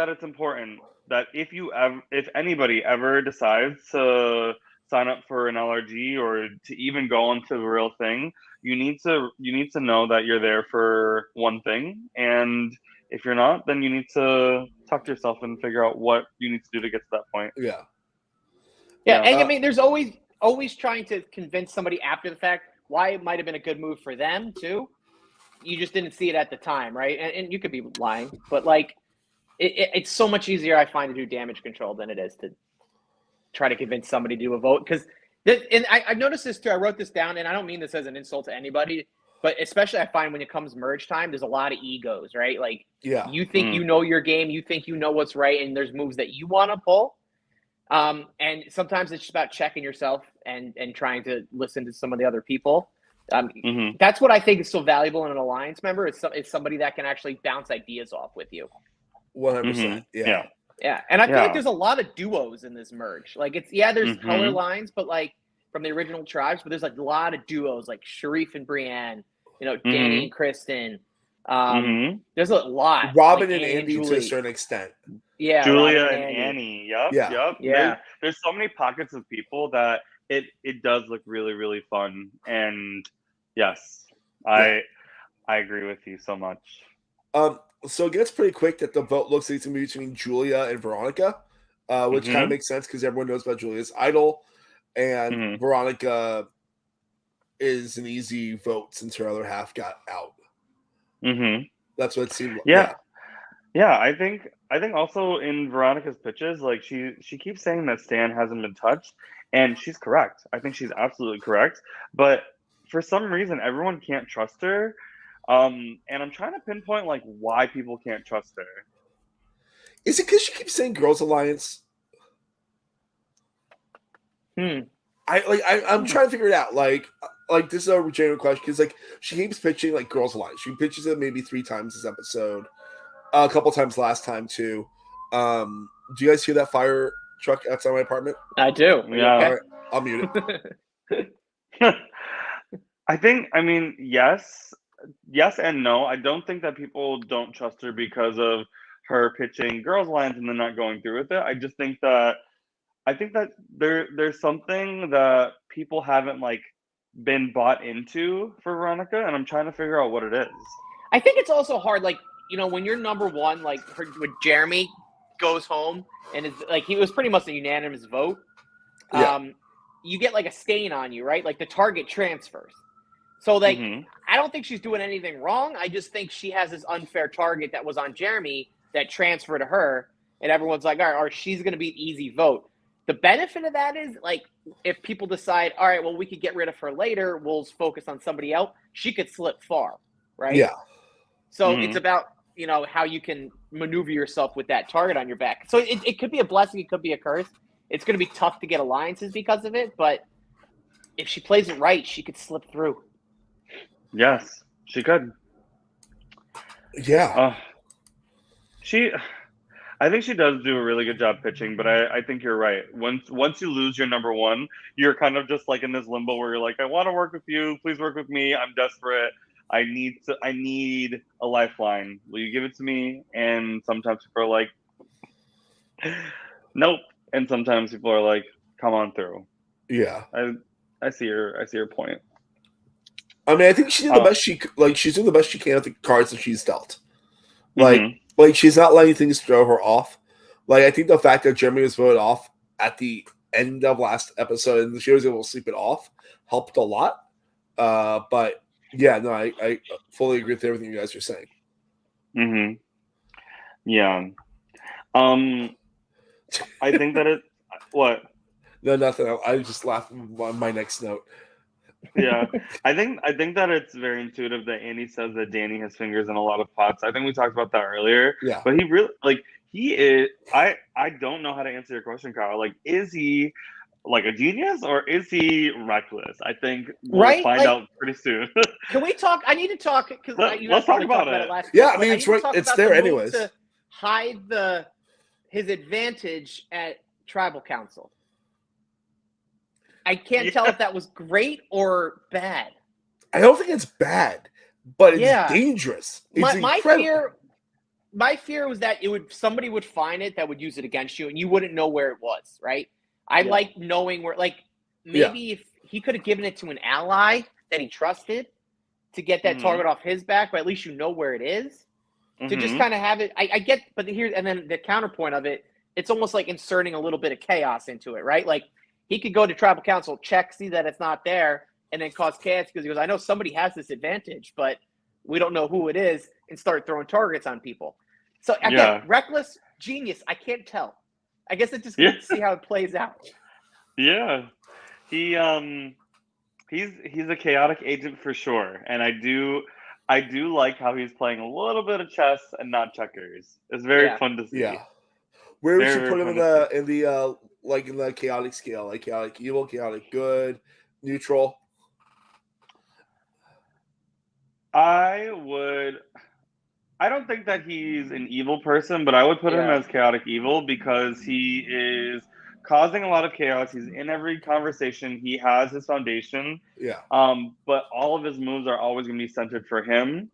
[SPEAKER 2] it's important that if anybody ever decides to sign up for an LRG or to even go into the real thing, you need to know that you're there for one thing, and if you're not, then you need to talk to yourself and figure out what you need to do to get to that point.
[SPEAKER 1] Yeah.
[SPEAKER 3] And I mean, there's always trying to convince somebody after the fact why it might have been a good move for them too. You just didn't see it at the time, right? And you could be lying, but like it's so much easier, I find, to do damage control than it is to try to convince somebody to do a vote. Because I've noticed this too. I wrote this down, and I don't mean this as an insult to anybody, but especially I find when it comes merge time, there's a lot of egos, right? Like you think you know your game, you think you know what's right, and there's moves that you want to pull. And sometimes it's just about checking yourself and trying to listen to some of the other people. That's what I think is so valuable in an alliance member. It's somebody that can actually bounce ideas off with you.
[SPEAKER 1] 100%.
[SPEAKER 3] Yeah. And I feel like there's a lot of duos in this merge. Like there's color lines, but like from the original tribes, but there's like a lot of duos like Sharif and Brienne, Danny and Kristen. There's a lot.
[SPEAKER 1] Robin
[SPEAKER 3] like
[SPEAKER 1] and Andy to a certain extent.
[SPEAKER 3] Yeah.
[SPEAKER 2] Julia and Annie. Yep.
[SPEAKER 3] Yeah.
[SPEAKER 2] There's so many pockets of people that it does look really, really fun. And yes, I agree with you so much.
[SPEAKER 1] So it gets pretty quick that the vote looks like it's going to be between Julia and Veronica, which kind of makes sense because everyone knows about Julia's idol, and Veronica is an easy vote since her other half got out. That's what it seemed like.
[SPEAKER 2] Yeah. I think also in Veronica's pitches, like she keeps saying that Stan hasn't been touched, and she's correct. I think she's absolutely correct. But for some reason, everyone can't trust her. And I'm trying to pinpoint like why people can't trust her.
[SPEAKER 1] Is it because she keeps saying Girls Alliance? I'm trying to figure it out. Like this is a genuine question because like she keeps pitching like Girls Alliance. She pitches it maybe 3 times this episode, a couple times last time too. Do you guys hear that fire truck outside my apartment?
[SPEAKER 3] I do.
[SPEAKER 2] Yeah.
[SPEAKER 1] All right, I'll mute it.
[SPEAKER 2] I mean, yes and no. I don't think that people don't trust her because of her pitching Girls Alliance and then not going through with it. I just think that there's something that people haven't like been bought into for Veronica, and I'm trying to figure out what it is.
[SPEAKER 3] I think it's also hard, like when you're number one, like with Jeremy, goes home and is like, he was pretty much a unanimous vote.
[SPEAKER 1] Yeah.
[SPEAKER 3] You get like a stain on you, right? Like the target transfers. So like, I don't think she's doing anything wrong. I just think she has this unfair target that was on Jeremy that transferred to her, and everyone's like, all right, or she's going to be an easy vote. The benefit of that is, like, if people decide, all right, well, we could get rid of her later, we'll focus on somebody else, she could slip far, right?
[SPEAKER 1] Yeah.
[SPEAKER 3] So it's about, you know, how you can maneuver yourself with that target on your back. So it could be a blessing, it could be a curse. It's going to be tough to get alliances because of it, but if she plays it right, she could slip through.
[SPEAKER 2] Yes, she could.
[SPEAKER 1] Yeah.
[SPEAKER 2] I think she does do a really good job pitching, but I think you're right. Once you lose your number one, you're kind of just like in this limbo where you're like, I want to work with you. Please work with me. I'm desperate. I need a lifeline. Will you give it to me? And sometimes people are like, nope. And sometimes people are like, come on through.
[SPEAKER 1] Yeah.
[SPEAKER 2] I see your point.
[SPEAKER 1] I mean, I think she's doing the best she's doing the best she can with the cards that she's dealt. Like she's not letting things throw her off. Like, I think the fact that Jeremy was voted off at the end of last episode and she was able to sleep it off helped a lot. But yeah, no, I fully agree with everything you guys are saying.
[SPEAKER 2] Yeah. I think that what?
[SPEAKER 1] No, nothing. I was just laughing on my next note.
[SPEAKER 2] Yeah, I think that it's very intuitive that Andy says that Danny has fingers in a lot of pots. I think we talked about that earlier.
[SPEAKER 1] Yeah,
[SPEAKER 2] but he really he is. I don't know how to answer your question, Kyle. Like, is he like a genius or is he reckless? I think we'll find out pretty soon.
[SPEAKER 3] Can we talk? I need to talk because
[SPEAKER 2] let's talk about it.
[SPEAKER 3] Last
[SPEAKER 1] yeah,
[SPEAKER 3] week,
[SPEAKER 1] I mean it's right. It's there anyways.
[SPEAKER 3] To hide his advantage at Tribal Council. I can't tell if that was great or bad.
[SPEAKER 1] I don't think it's bad, but it's dangerous. It's
[SPEAKER 3] my fear was that somebody would find it that would use it against you, and you wouldn't know where it was. Right? I like knowing where. Like maybe if he could have given it to an ally that he trusted to get that target off his back, but at least you know where it is. To just kind of have it. I get, but and then the counterpoint of it, it's almost like inserting a little bit of chaos into it, right? Like. He could go to Tribal Council, check, see that it's not there, and then cause chaos because he goes, I know somebody has this advantage, but we don't know who it is, and start throwing targets on people. So, again, reckless, genius, I can't tell. I guess it's just good to see how it plays out.
[SPEAKER 2] Yeah. He's a chaotic agent for sure. And I do like how he's playing a little bit of chess and not checkers. It's very fun to see.
[SPEAKER 1] Yeah. Where would you put him in the chaotic scale, like chaotic evil, chaotic good, neutral?
[SPEAKER 2] I don't think that he's an evil person, but I would put him as chaotic evil because he is causing a lot of chaos. He's in every conversation. He has his foundation.
[SPEAKER 1] Yeah.
[SPEAKER 2] But all of his moves are always going to be centered for him.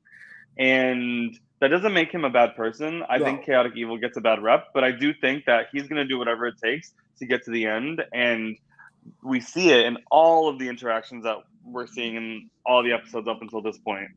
[SPEAKER 2] And that doesn't make him a bad person. I think chaotic evil gets a bad rep, but I do think that he's going to do whatever it takes to get to the end. And we see it in all of the interactions that we're seeing in all the episodes up until this point.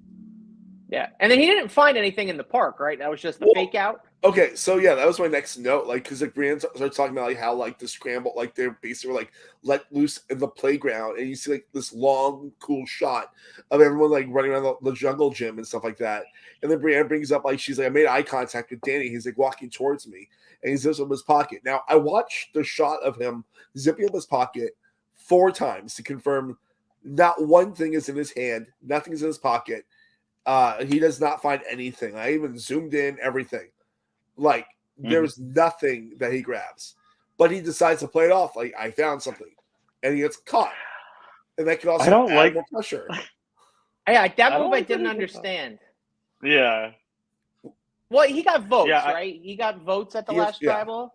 [SPEAKER 3] Yeah. And then he didn't find anything in the park, right? That was just a fake out.
[SPEAKER 1] Okay, so yeah, that was my next note. Like, because like Brienne started talking about like how like the scramble, like they're basically like let loose in the playground, and you see like this long, cool shot of everyone like running around the jungle gym and stuff like that. And then Brienne brings up like she's like, I made eye contact with Danny. He's like walking towards me, and he zips up his pocket. Now I watched the shot of him zipping up his pocket 4 times to confirm not one thing is in his hand, nothing's in his pocket. He does not find anything. I even zoomed in everything. Like, there's nothing that he grabs. But he decides to play it off like, I found something. And he gets caught. And that can also add more pressure.
[SPEAKER 3] Yeah, that move I didn't understand.
[SPEAKER 2] Yeah.
[SPEAKER 3] Well, he got votes, right? He got votes at the last tribal.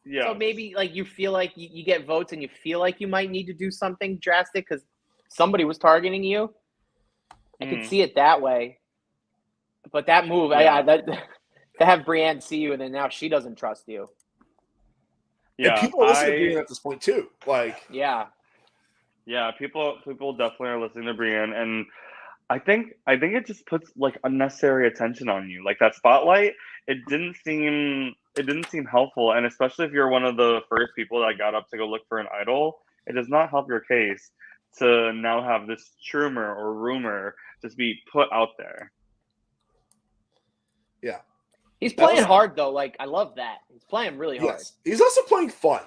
[SPEAKER 2] Yeah.
[SPEAKER 3] So maybe, like, you feel like you get votes and you feel like you might need to do something drastic because somebody was targeting you. I could see it that way. But that move, to have Brienne see you and then now she doesn't trust you.
[SPEAKER 1] Yeah, and people listen to Brienne at this point too. Like,
[SPEAKER 2] yeah, people definitely are listening to Brienne, and I think it just puts like unnecessary attention on you. Like that spotlight, it didn't seem it didn't seem helpful, and especially if you're one of the first people that got up to go look for an idol, it does not help your case to now have this rumor or rumor just be put out there.
[SPEAKER 1] Yeah.
[SPEAKER 3] He's playing hard though. Like, I love that. He's playing really hard.
[SPEAKER 1] Yes. He's also playing fun.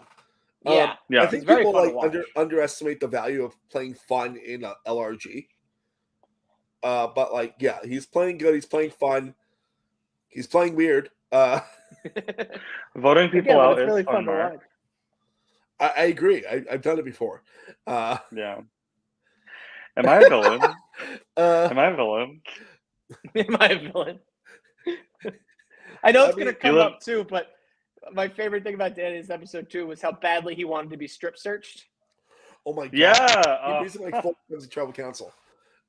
[SPEAKER 3] Yeah.
[SPEAKER 1] I think people underestimate the value of playing fun in a LRG. But like, yeah, he's playing good. He's playing fun. He's playing weird.
[SPEAKER 2] Voting people out is
[SPEAKER 3] really
[SPEAKER 2] fun,
[SPEAKER 3] to
[SPEAKER 2] Mark.
[SPEAKER 3] watch.
[SPEAKER 1] I agree. I've done it before.
[SPEAKER 2] Yeah. Am I a villain? Am I a villain?
[SPEAKER 3] Am I a villain? I know it's going to come up too, but my favorite thing about Danny's episode 2 was how badly he wanted to be strip searched.
[SPEAKER 1] Oh my god!
[SPEAKER 2] Yeah,
[SPEAKER 1] he basically like 4 times the tribal council.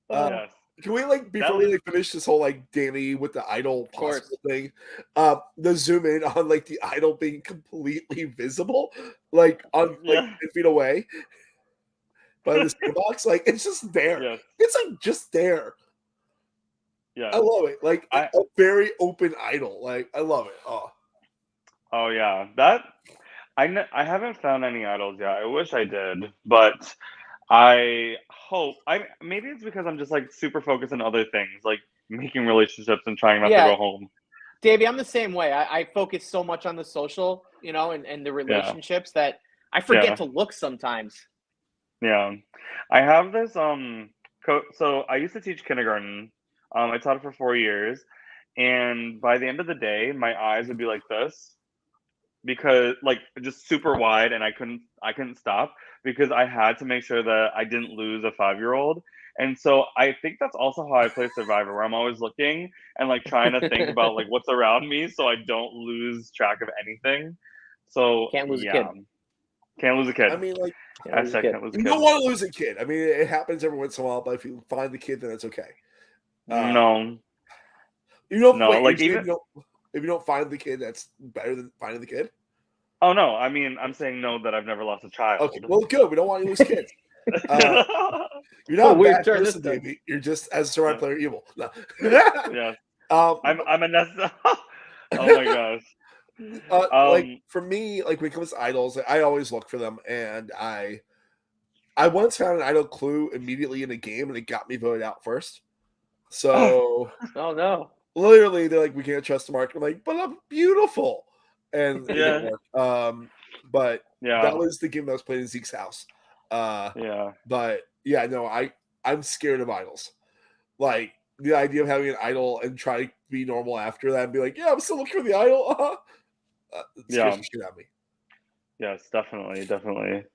[SPEAKER 2] Yes.
[SPEAKER 1] Can we before we finish this whole Danny with the idol possible thing? The zoom in on the idol being completely visible, on 10 feet away by the box. It's just there.
[SPEAKER 2] Yes.
[SPEAKER 1] It's just there.
[SPEAKER 2] Yeah,
[SPEAKER 1] I love it. A very open idol. I love it.
[SPEAKER 2] Oh yeah, that I haven't found any idols yet. I wish I did, but I hope maybe it's because I'm just super focused on other things, like making relationships and trying not to go home.
[SPEAKER 3] Davey, I'm the same way. I focus so much on the social, and the relationships that I forget to look sometimes.
[SPEAKER 2] Yeah, I have this so I used to teach kindergarten. I taught it for 4 years, and by the end of the day, my eyes would be like this because just super wide, and I couldn't stop because I had to make sure that I didn't lose a 5-year-old. And so I think that's also how I play Survivor, where I'm always looking and trying to think about what's around me so I don't lose track of anything. So
[SPEAKER 3] can't lose a kid.
[SPEAKER 2] Can't lose a kid.
[SPEAKER 1] I mean,
[SPEAKER 2] you
[SPEAKER 1] don't want to lose a kid. I mean, it happens every once in a while, but if you find the kid, then it's okay.
[SPEAKER 2] No.
[SPEAKER 1] If you don't find the kid, that's better than finding the kid.
[SPEAKER 2] Oh no, I mean, I'm saying no that I've never lost a child.
[SPEAKER 1] Okay, well, good. We don't want you to lose kids. You're not a bad person, Davey. You're just as a Survivor player evil. No.
[SPEAKER 2] Yeah. I'm a oh my gosh.
[SPEAKER 1] For me, when it comes to idols, I always look for them, and I once found an idol clue immediately in a game, and it got me voted out first. So,
[SPEAKER 3] oh no,
[SPEAKER 1] literally, they're we can't trust the Mark. I'm like, but I'm beautiful, and it didn't work. But that was the game that was played in Zeke's house. But yeah, no, I'm scared of idols. The idea of having an idol and try to be normal after that and be like, yeah, I'm still looking for the idol. It scares the shit out of me.
[SPEAKER 2] Yes, definitely.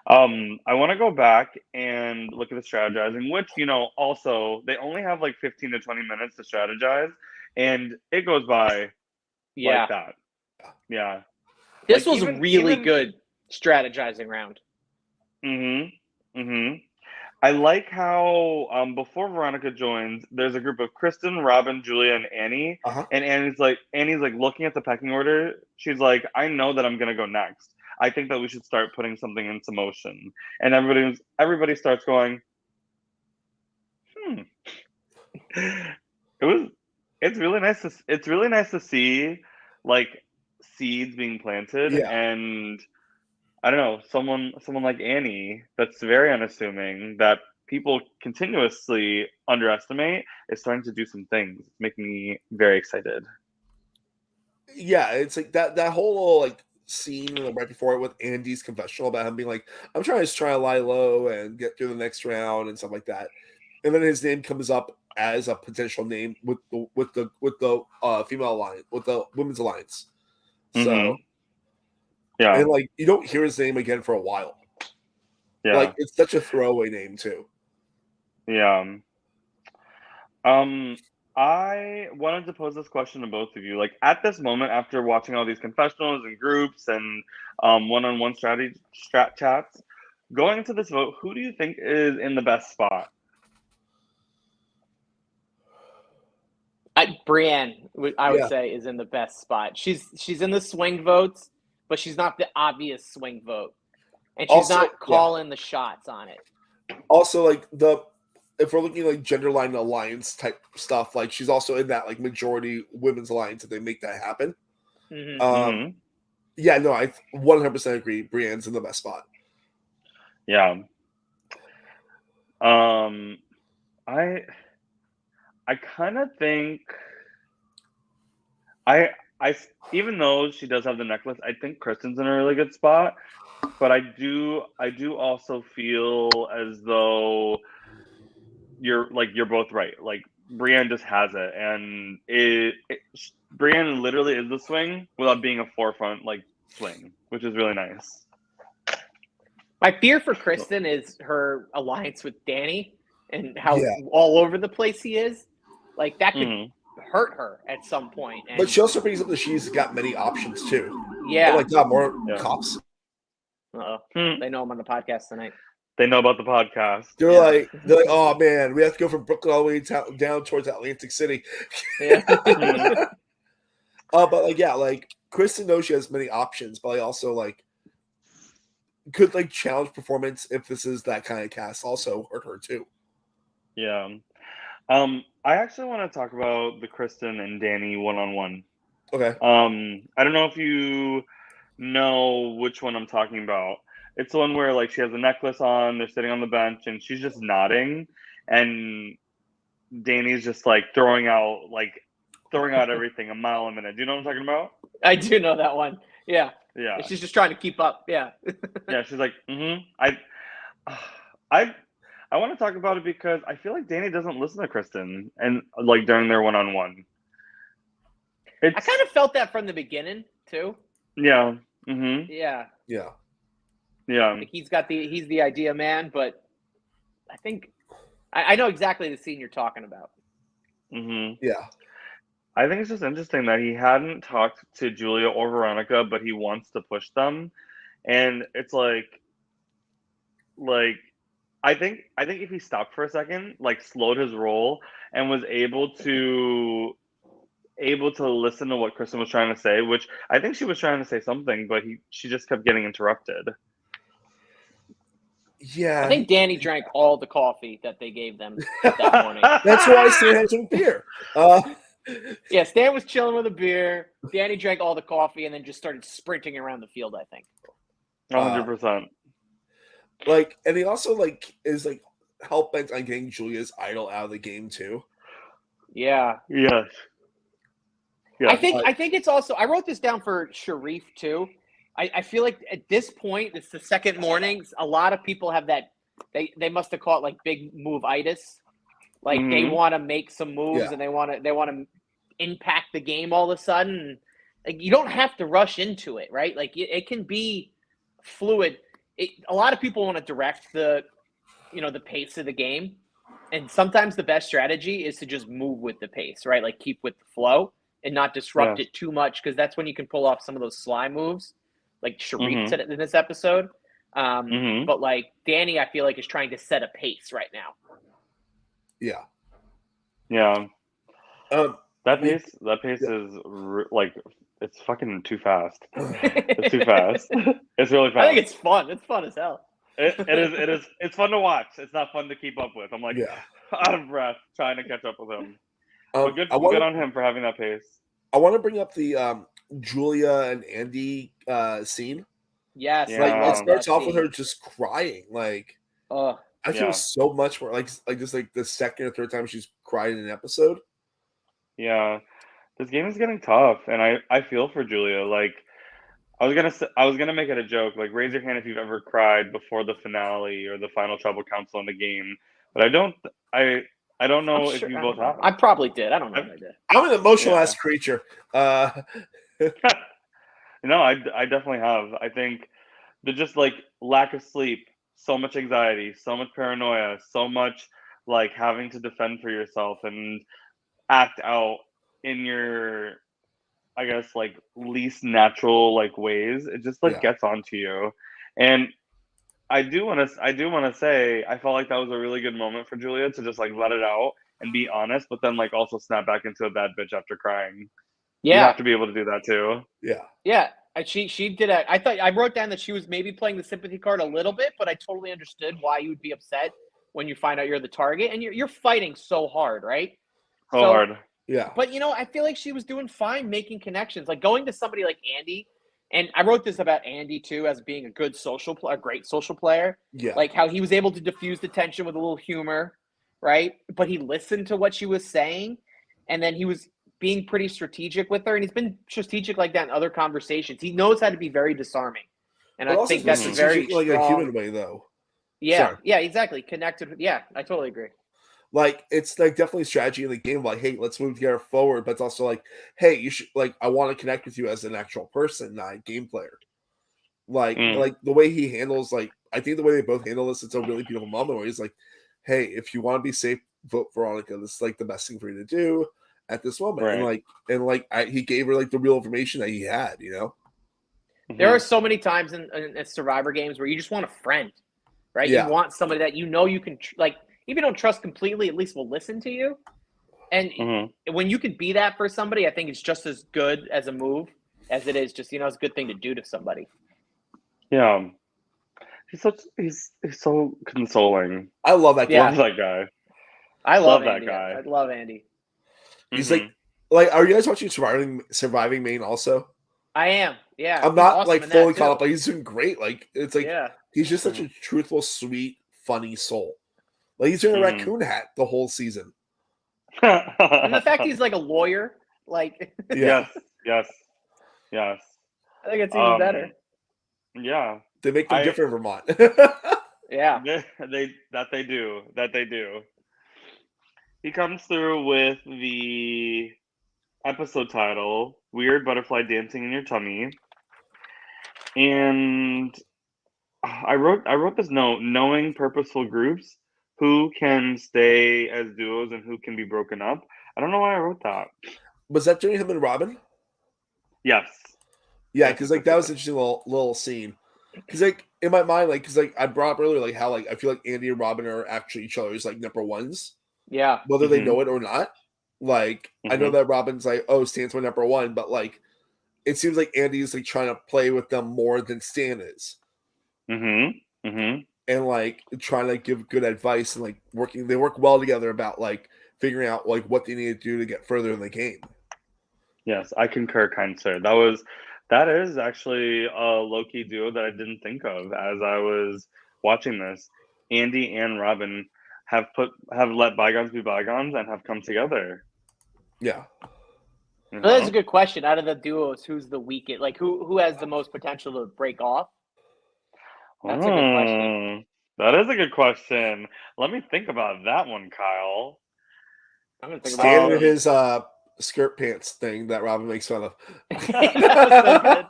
[SPEAKER 2] I want to go back and look at the strategizing, which, also they only have 15 to 20 minutes to strategize, and it goes by like that. Yeah.
[SPEAKER 3] This was really good strategizing round.
[SPEAKER 2] I like how before Veronica joins, there's a group of Kristen, Robin, Julia, and Annie. And Annie's looking at the pecking order. She's like, I know that I'm gonna go next. I think that we should start putting something into motion. And everybody starts going, It's really nice to see seeds being planted, and I don't know, someone like Annie that's very unassuming that people continuously underestimate is starting to do some things. It's making me very excited.
[SPEAKER 1] Yeah, it's that whole little scene right before it with Andy's confessional about him being I'm trying to lie low and get through the next round and stuff like that, and then his name comes up as a potential name with the female alliance, with the women's alliance. So and you don't hear his name again for a while. It's such a throwaway name too.
[SPEAKER 2] I wanted to pose this question to both of you. At this moment, after watching all these confessionals and groups and one-on-one strat chats, going into this vote, who do you think is in the best spot?
[SPEAKER 3] Brienne, I would say, is in the best spot. She's in the swing votes, but she's not the obvious swing vote, and she's not calling the shots on it.
[SPEAKER 1] Also, if we're looking gender line alliance type stuff, she's also in that majority women's alliance if they make that happen. Yeah, no, I 100% agree. Brienne's in the best spot.
[SPEAKER 2] Yeah. I kind of think I even though she does have the necklace, I think Kristen's in a really good spot. But I do also feel as though you're both right. Like Brienne just has it, and Brienne literally is the swing without being a forefront swing, which is really nice.
[SPEAKER 3] My fear for Kristen is her alliance with Danny and how all over the place he is. Like that could hurt her at some point. And
[SPEAKER 1] but she also brings up that she's got many options too.
[SPEAKER 3] Yeah.
[SPEAKER 1] Oh my God, more cops.
[SPEAKER 3] They know I'm on the podcast tonight.
[SPEAKER 2] They know about the podcast.
[SPEAKER 1] They're like, oh man, we have to go from Brooklyn all the way down towards Atlantic City.
[SPEAKER 3] Yeah.
[SPEAKER 1] But Kristen knows she has many options, but I also could challenge performance if this is that kind of cast also hurt her too.
[SPEAKER 2] Yeah. I actually want to talk about the Kristen and Danny one-on-one.
[SPEAKER 1] Okay.
[SPEAKER 2] I don't know if you know which one I'm talking about. It's the one where she has a necklace on, they're sitting on the bench, and she's just nodding, and Danny's just throwing out everything a mile a minute. Do you know what I'm talking about?
[SPEAKER 3] I do know that one. Yeah.
[SPEAKER 2] Yeah.
[SPEAKER 3] She's just trying to keep up. Yeah.
[SPEAKER 2] Yeah, she's like, I want to talk about it because I feel like Danny doesn't listen to Kristen and during their one-on-one.
[SPEAKER 3] I kind of felt that from the beginning too.
[SPEAKER 2] Yeah.
[SPEAKER 3] Yeah.
[SPEAKER 1] Yeah.
[SPEAKER 2] Yeah.
[SPEAKER 3] He's the idea man, but I think I know exactly the scene you're talking about.
[SPEAKER 1] Yeah.
[SPEAKER 2] I think it's just interesting that he hadn't talked to Julia or Veronica, but he wants to push them. And it's I think if he stopped for a second, slowed his roll and was able to listen to what Kristen was trying to say, which I think she was trying to say something, but she just kept getting interrupted.
[SPEAKER 1] Yeah.
[SPEAKER 3] I think Danny drank all the coffee that they gave them that morning.
[SPEAKER 1] That's why Stan had some beer.
[SPEAKER 3] Yeah, Stan was chilling with a beer. Danny drank all the coffee and then just started sprinting around the field, I think.
[SPEAKER 2] 100%.
[SPEAKER 1] And he also is hell bent on getting Julia's idol out of the game too.
[SPEAKER 3] Yeah.
[SPEAKER 2] Yes. Yeah.
[SPEAKER 3] I think it's also, I wrote this down for Sharif too. I feel like at this point, it's the second morning. A lot of people have that. They must have caught big move-itis. They want to make some moves and they want to impact the game all of a sudden. You don't have to rush into it, right? It can be fluid. A lot of people want to direct the pace of the game, and sometimes the best strategy is to just move with the pace, right? Keep with the flow and not disrupt it too much, because that's when you can pull off some of those sly moves. Sharif said it in this episode. But Danny, I feel is trying to set a pace right now.
[SPEAKER 1] Yeah.
[SPEAKER 2] Yeah. That pace is it's fucking too fast. It's too fast. It's really fast.
[SPEAKER 3] I think it's fun. It's fun as hell.
[SPEAKER 2] It is. It's fun to watch. It's not fun to keep up with. I'm out of breath trying to catch up with him. But good on him for having that pace.
[SPEAKER 1] I want to bring up the Julia and Andy scene.
[SPEAKER 3] Yes.
[SPEAKER 1] It starts off with her just crying. I feel so much more just the second or third time she's cried in an episode.
[SPEAKER 2] Yeah. This game is getting tough, and I feel for Julia. I was gonna make it a joke. Raise your hand if you've ever cried before the finale or the final tribal council in the game. But I don't know if you both have.
[SPEAKER 3] I probably did. I don't know if I did.
[SPEAKER 1] I'm an emotional ass creature.
[SPEAKER 2] No, I definitely have. I think the just lack of sleep, so much anxiety, so much paranoia, so much having to defend for yourself and act out in your, I guess, least natural ways. It just gets onto you. And I do want to say I felt like that was a really good moment for Julia to just let it out and be honest, but then also snap back into a bad bitch after crying.
[SPEAKER 3] Yeah.
[SPEAKER 2] You have to be able to do that too.
[SPEAKER 1] Yeah.
[SPEAKER 3] Yeah. She did I thought I wrote down that she was maybe playing the sympathy card a little bit, but I totally understood why you would be upset when you find out you're the target, and you're fighting so hard, right?
[SPEAKER 2] So hard.
[SPEAKER 1] Yeah.
[SPEAKER 3] But I feel like she was doing fine making connections, like going to somebody like Andy. And I wrote this about Andy too, as being a great social player.
[SPEAKER 1] Yeah.
[SPEAKER 3] Like how he was able to diffuse the tension with a little humor, right? But he listened to what she was saying, and then he was being pretty strategic with her. And he's been strategic like that in other conversations. He knows how to be very disarming, and
[SPEAKER 1] But
[SPEAKER 3] I
[SPEAKER 1] also
[SPEAKER 3] think that's a
[SPEAKER 1] just
[SPEAKER 3] very
[SPEAKER 1] strategic, like a
[SPEAKER 3] strong.
[SPEAKER 1] human way, though.
[SPEAKER 3] Yeah,
[SPEAKER 1] Sorry.
[SPEAKER 3] yeah, exactly. Connected with. Yeah, I totally agree.
[SPEAKER 1] Like, it's like definitely strategy in the game. Like, hey, let's move together forward. But it's also like, hey, you should like, I want to connect with you as an actual person, not a game player. Like the way he handles, like, I think the way they both handle this, it's a really beautiful moment where he's like, hey, if you want to be safe, vote Veronica. This is like the best thing for you to do at this moment.
[SPEAKER 2] Right.
[SPEAKER 1] He gave her like the real information that he had,
[SPEAKER 3] There are so many times in Survivor games where you just want a friend, right?
[SPEAKER 1] Yeah.
[SPEAKER 3] You want somebody that you can like. If you don't trust completely, at least will listen to you. And when you can be that for somebody, I think it's just as good as a move as it is just it's a good thing to do to somebody.
[SPEAKER 2] Yeah, he's so consoling.
[SPEAKER 1] I love that guy.
[SPEAKER 2] Love that guy.
[SPEAKER 3] I love
[SPEAKER 2] that
[SPEAKER 3] Andy.
[SPEAKER 2] guy.
[SPEAKER 3] I love Andy.
[SPEAKER 1] He's like, are you guys watching Surviving Maine also?
[SPEAKER 3] I am. Yeah,
[SPEAKER 1] I'm not
[SPEAKER 3] awesome
[SPEAKER 1] like
[SPEAKER 3] in
[SPEAKER 1] fully
[SPEAKER 3] that,
[SPEAKER 1] caught up,
[SPEAKER 3] too.
[SPEAKER 1] but he's doing great. Like, it's like he's just such a truthful, sweet, funny soul. Like, he's wearing a raccoon hat the whole season.
[SPEAKER 3] And the fact he's like a lawyer, like
[SPEAKER 2] yes.
[SPEAKER 3] I think it's even better.
[SPEAKER 2] Yeah,
[SPEAKER 1] they make them different in Vermont.
[SPEAKER 3] Yeah,
[SPEAKER 2] they do. He comes through with the episode title, "Weird Butterfly Dancing in Your Tummy," and I wrote this note: knowing purposeful groups who can stay as duos and who can be broken up. I don't know why I wrote that.
[SPEAKER 1] Was that during him and Robin?
[SPEAKER 2] Yes.
[SPEAKER 1] Yeah, because like that was an interesting little scene. Because like in my mind, like because like I brought up earlier, like how like I feel like Andy and Robin are actually each other's like number ones.
[SPEAKER 3] Yeah.
[SPEAKER 1] Whether they know it or not. Like I know that Robin's like, oh, Stan's my number one, but like it seems like Andy's like trying to play with them more than Stan is. And like trying to give good advice and like they work well together about like figuring out like what they need to do to get further in the game.
[SPEAKER 2] Yes, I concur, kind sir. That is actually a low-key duo that I didn't think of as I was watching this. Andy and Robin have let bygones be bygones and have come together.
[SPEAKER 1] Yeah.
[SPEAKER 3] Well, that's a good question. Out of the duos, who's the weakest? Like who has the most potential to break off? That's a good question.
[SPEAKER 2] That is a good question. Let me think about that one, Kyle.
[SPEAKER 3] I'm gonna think
[SPEAKER 1] Stan
[SPEAKER 3] about
[SPEAKER 1] and his skirt pants thing that Robin makes fun of.
[SPEAKER 3] That was so good.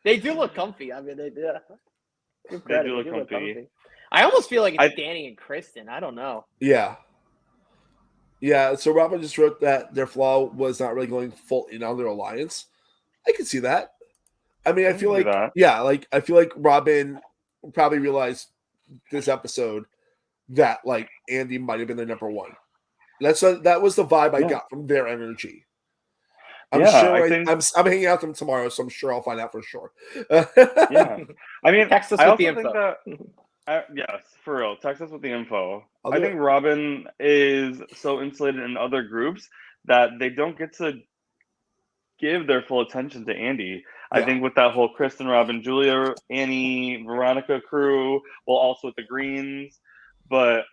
[SPEAKER 3] They do look comfy. I mean, they do.
[SPEAKER 2] They do look comfy.
[SPEAKER 3] I almost feel like it's Danny and Kristen. I don't know.
[SPEAKER 1] Yeah. Yeah, so Robin just wrote that their flaw was not really going full in on their alliance. I can see that. I mean, I feel like, I feel like Robin probably realized this episode that like Andy might have been their number one. That was the vibe I got from their energy. I'm hanging out with them tomorrow, so I'm sure I'll find out for sure.
[SPEAKER 2] Yeah, I mean,
[SPEAKER 3] text us with the info.
[SPEAKER 2] Yes, for real. Text us with the info. I think Robin is so insulated in other groups that they don't get to give their full attention to Andy. I think with that whole Kristen, Robin, Julia, Annie, Veronica crew, well, also with the Greens, but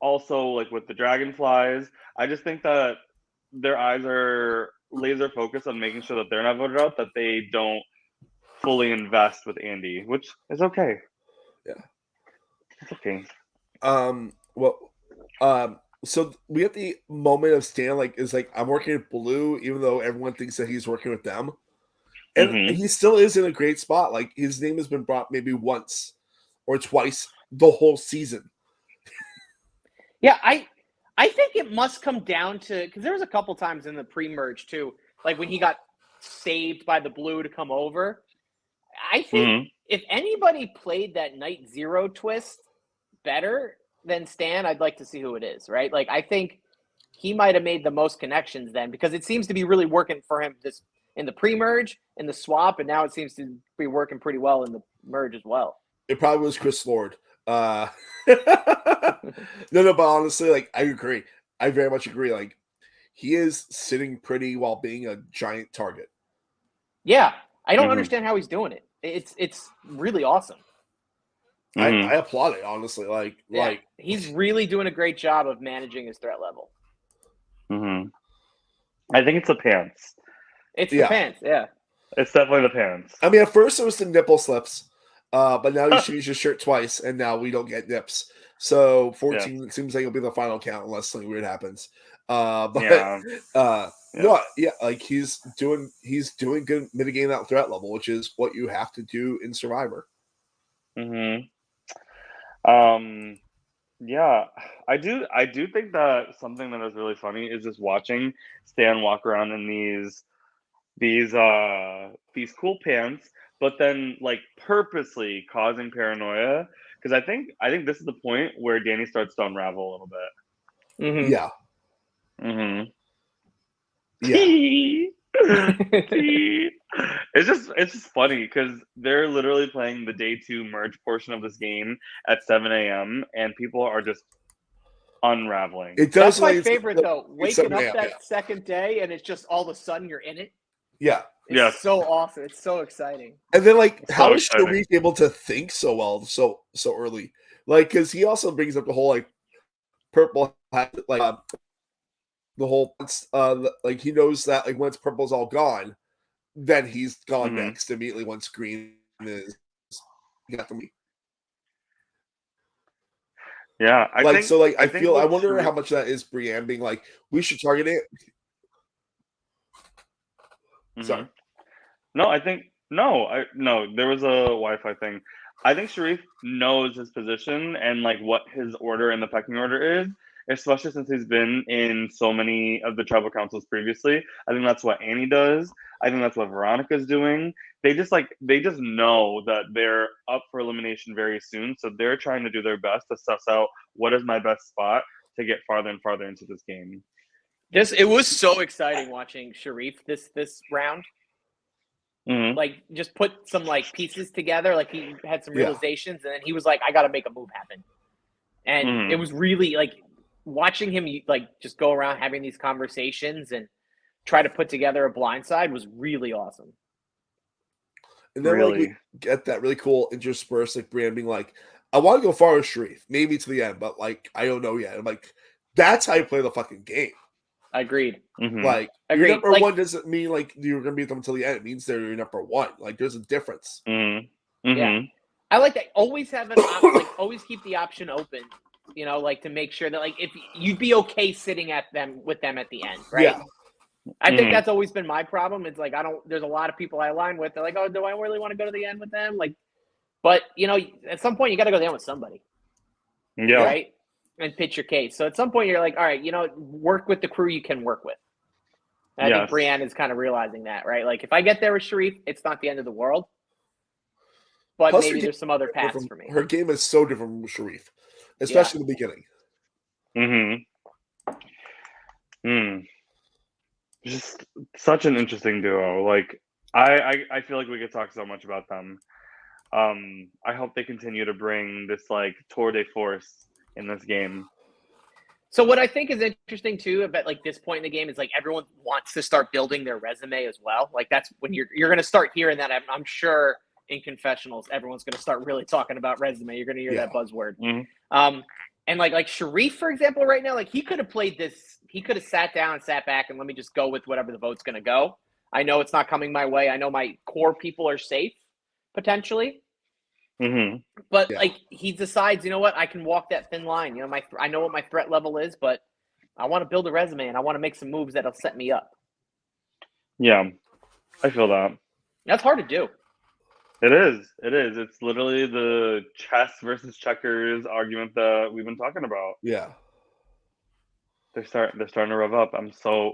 [SPEAKER 2] also like with the Dragonflies, I just think that their eyes are laser focused on making sure that they're not voted out, that they don't fully invest with Andy, which is okay.
[SPEAKER 1] Yeah.
[SPEAKER 2] It's okay.
[SPEAKER 1] So we have the moment of Stan, like, is like, I'm working with Blue, even though everyone thinks that he's working with them. And he still is in a great spot. Like, his name has been brought maybe once or twice the whole season.
[SPEAKER 3] Yeah, I think it must come down to, because there was a couple times in the pre-merge too, like when he got saved by the Blue to come over. I think if anybody played that Night Zero twist better than Stan, I'd like to see who it is, right? Like, I think he might have made the most connections then, because it seems to be really working for him this in the pre-merge, in the swap, and now it seems to be working pretty well in the merge as well.
[SPEAKER 1] It probably was Chris Lord. No, but honestly, like, I agree. I very much agree. Like, he is sitting pretty while being a giant target.
[SPEAKER 3] Yeah, I don't understand how he's doing it. It's really awesome.
[SPEAKER 1] I applaud it, honestly. Like
[SPEAKER 3] he's really doing a great job of managing his threat level.
[SPEAKER 2] I think it's the pants.
[SPEAKER 3] It's the pants, yeah.
[SPEAKER 2] It's definitely the pants.
[SPEAKER 1] I mean, at first it was the nipple slips, but now he changed his shirt twice, and now we don't get nips. So 14 seems like it'll be the final count unless something weird happens. Like he's doing good mitigating that threat level, which is what you have to do in Survivor.
[SPEAKER 2] Yeah, I do think that something that is really funny is just watching Stan walk around in these cool pants, but then like purposely causing paranoia, because I think this is the point where Danny starts to unravel a little bit.
[SPEAKER 1] Yeah.
[SPEAKER 2] It's just funny because they're literally playing the day 2 merge portion of this game at 7 a.m. and people are just unraveling.
[SPEAKER 3] That's my favorite though. Waking up that second day and it's just all of a sudden you're in it.
[SPEAKER 1] Yeah.
[SPEAKER 3] It's so awesome. It's so exciting.
[SPEAKER 1] And then how is Sharif able to think so well so early? Like, because he also brings up the whole purple hat, the whole he knows that once purple's all gone, then he's gone next immediately once green is got the
[SPEAKER 2] Yeah, I
[SPEAKER 1] wonder how much that is Brienne being like, we should target it. Sorry.
[SPEAKER 2] No, there was a Wi-Fi thing. I think Sharif knows his position and what his order in the pecking order is, especially since he's been in so many of the tribal councils previously. I think that's what Annie does. I think that's what Veronica's doing. They just know that they're up for elimination very soon, so they're trying to do their best to suss out what is my best spot to get farther and farther into this game.
[SPEAKER 3] It was so exciting watching Sharif this round. Just put some pieces together. He had some realizations, and then he was like, "I got to make a move happen." And it was really watching him just go around having these conversations and try to put together a blindside was really awesome.
[SPEAKER 1] And then we get that really cool interspersed Brienne being like, "I want to go far with Sharif, maybe to the end, but I don't know yet." I'm like, that's how you play the fucking game.
[SPEAKER 3] Agreed.
[SPEAKER 1] Your number one doesn't mean you're gonna beat them until the end. It means they're your number one. There's a difference.
[SPEAKER 3] Yeah, I like that. Always have an always keep the option open. To make sure that if you'd be okay sitting with them at the end, right?
[SPEAKER 1] Yeah.
[SPEAKER 3] I think that's always been my problem. It's there's a lot of people I align with. They're like, oh, do I really want to go to the end with them? But at some point you got to go down with somebody.
[SPEAKER 2] Yeah.
[SPEAKER 3] Right. And pitch your case. So at some point you're like, all right, work with the crew you can work with. And I think Brienne is kind of realizing that, right? If I get there with Sharif, it's not the end of the world. But plus maybe there's some other paths for me.
[SPEAKER 1] Her game is so different from Sharif, especially in the beginning.
[SPEAKER 2] Just such an interesting duo. I feel like we could talk so much about them. I hope they continue to bring this tour de force in this game.
[SPEAKER 3] So what I think is interesting too about this point in the game is everyone wants to start building their resume as well. That's when you're going to start hearing that. I'm sure in confessionals, everyone's going to start really talking about resume. You're going to hear that buzzword. And like Sharif, for example, right now, he could have played this. He could have sat down and sat back and let me just go with whatever the vote's going to go. I know it's not coming my way. I know my core people are safe potentially. But he decides, you know what, I can walk that thin line. I know what my threat level is, but I want to build a resume and I want to make some moves that'll set me up.
[SPEAKER 2] Yeah, I feel that.
[SPEAKER 3] That's hard to do.
[SPEAKER 2] It is. It's literally the chess versus checkers argument that we've been talking about.
[SPEAKER 1] Yeah.
[SPEAKER 2] They're starting to rev up. I'm so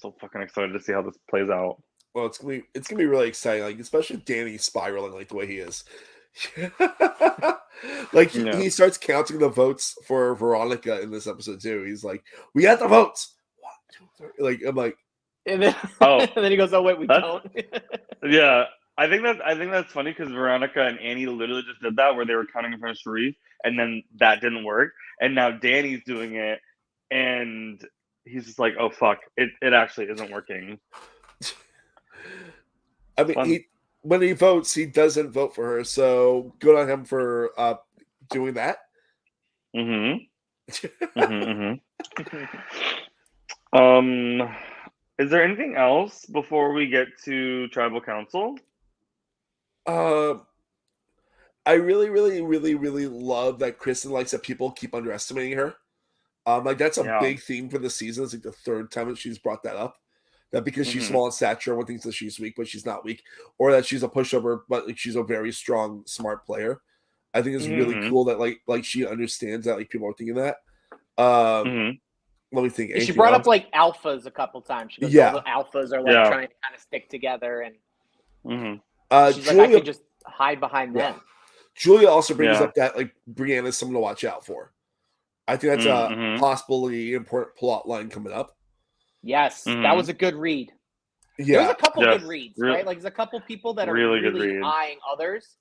[SPEAKER 2] fucking excited to see how this plays out.
[SPEAKER 1] Well, it's gonna be really exciting, especially Danny spiraling the way he is. He starts counting the votes for Veronica in this episode too. He's like, "We got the votes." 1, 2, 3. I'm like,
[SPEAKER 3] and then and then he goes, "Oh wait, we don't."
[SPEAKER 2] Yeah, I think that's funny because Veronica and Annie literally just did that where they were counting in front of Sharif, and then that didn't work, and now Danny's doing it, and he's just like, oh fuck, it actually isn't working.
[SPEAKER 1] I mean, when he votes, he doesn't vote for her, so good on him for doing that.
[SPEAKER 2] Is there anything else before we get to tribal council?
[SPEAKER 1] I really, really, really, really love that Kristen likes that people keep underestimating her. Like that's a big theme for the season. It's like the third time that she's brought that up. That because she's small in stature, one thinks that she's weak, but she's not weak, or that she's a pushover, but like she's a very strong, smart player. I think it's really cool that like she understands that like people are thinking that. Let me think.
[SPEAKER 3] She brought up like alphas a couple times. She goes, all the alphas are like trying to kind of stick together, and she's
[SPEAKER 1] Julia,
[SPEAKER 3] like, I could just hide behind them.
[SPEAKER 1] Julia also brings up that like Brienne is someone to watch out for. I think that's a possibly important plot line coming up.
[SPEAKER 3] Yes, that was a good read.
[SPEAKER 1] Yeah,
[SPEAKER 3] there's a couple good reads, right? Like there's a couple people that are really eyeing others.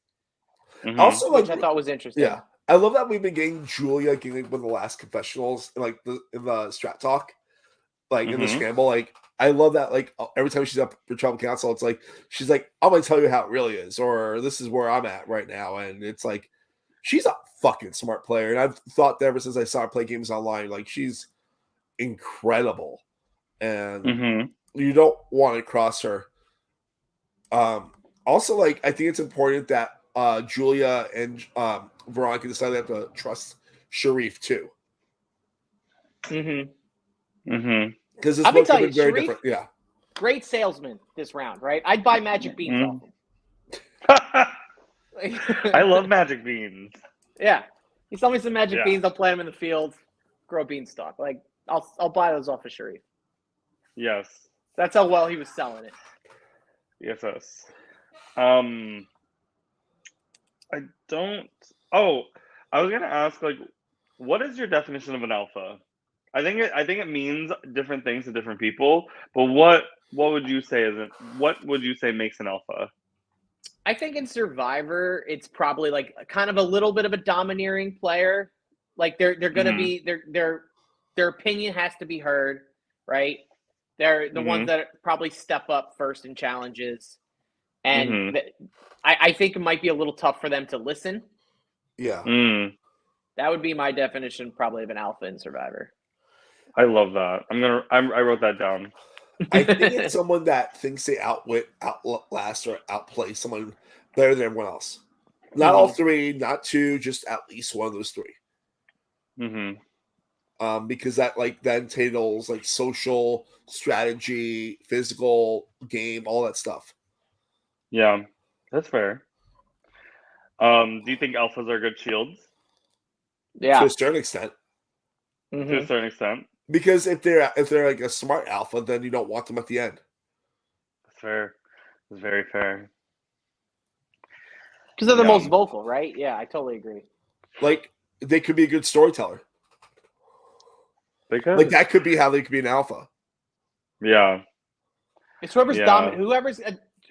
[SPEAKER 1] Also, like
[SPEAKER 3] which I thought was interesting.
[SPEAKER 1] Yeah, I love that we've been getting Julia getting one of the last confessionals, like in the strat talk, like in the scramble. Like I love that. Like every time she's up for tribal council, it's like she's like, "I'm gonna tell you how it really is," or "This is where I'm at right now," and it's like she's a fucking smart player, and I've thought that ever since I saw her play games online. Like she's incredible. And you don't want to cross her. Also, like I think it's important that Julia and Veronica decided they have to trust Sharif too.
[SPEAKER 3] Because
[SPEAKER 1] this book has been very different. Yeah,
[SPEAKER 3] great salesman this round, right? I'd buy magic beans off him.
[SPEAKER 2] I love magic beans.
[SPEAKER 3] Yeah, he sold me some magic beans. I'll plant them in the field, grow beanstalk. Like I'll buy those off of Sharif.
[SPEAKER 2] Yes.
[SPEAKER 3] That's how well he was selling it.
[SPEAKER 2] Yes. I was gonna ask, like, what is your definition of an alpha? I think it means different things to different people, but what would you say makes an alpha?
[SPEAKER 3] I think in Survivor, it's probably like kind of a little bit of a domineering player. Like they're gonna be their opinion has to be heard, right? They're the ones that probably step up first in challenges. And I think it might be a little tough for them to listen.
[SPEAKER 1] Yeah.
[SPEAKER 3] That would be my definition probably of an alpha in Survivor.
[SPEAKER 2] I love that. I wrote that down.
[SPEAKER 1] I think it's someone that thinks they outwit, outlast, or outplay someone better than everyone else. Not all three, not two, just at least one of those three. Because that entails like social strategy, physical game, all that stuff.
[SPEAKER 2] Yeah, that's fair. Do you think alphas are good shields?
[SPEAKER 3] Yeah,
[SPEAKER 1] to a certain extent.
[SPEAKER 2] To a certain extent.
[SPEAKER 1] Because if they're like a smart alpha, then you don't want them at the end.
[SPEAKER 2] That's fair. It's very fair.
[SPEAKER 3] Because they're the most vocal, right? Yeah, I totally agree.
[SPEAKER 1] Like they could be a good storyteller.
[SPEAKER 2] They could.
[SPEAKER 1] Like that could be how they could be an alpha.
[SPEAKER 2] Yeah.
[SPEAKER 3] It's whoever's dominant, whoever's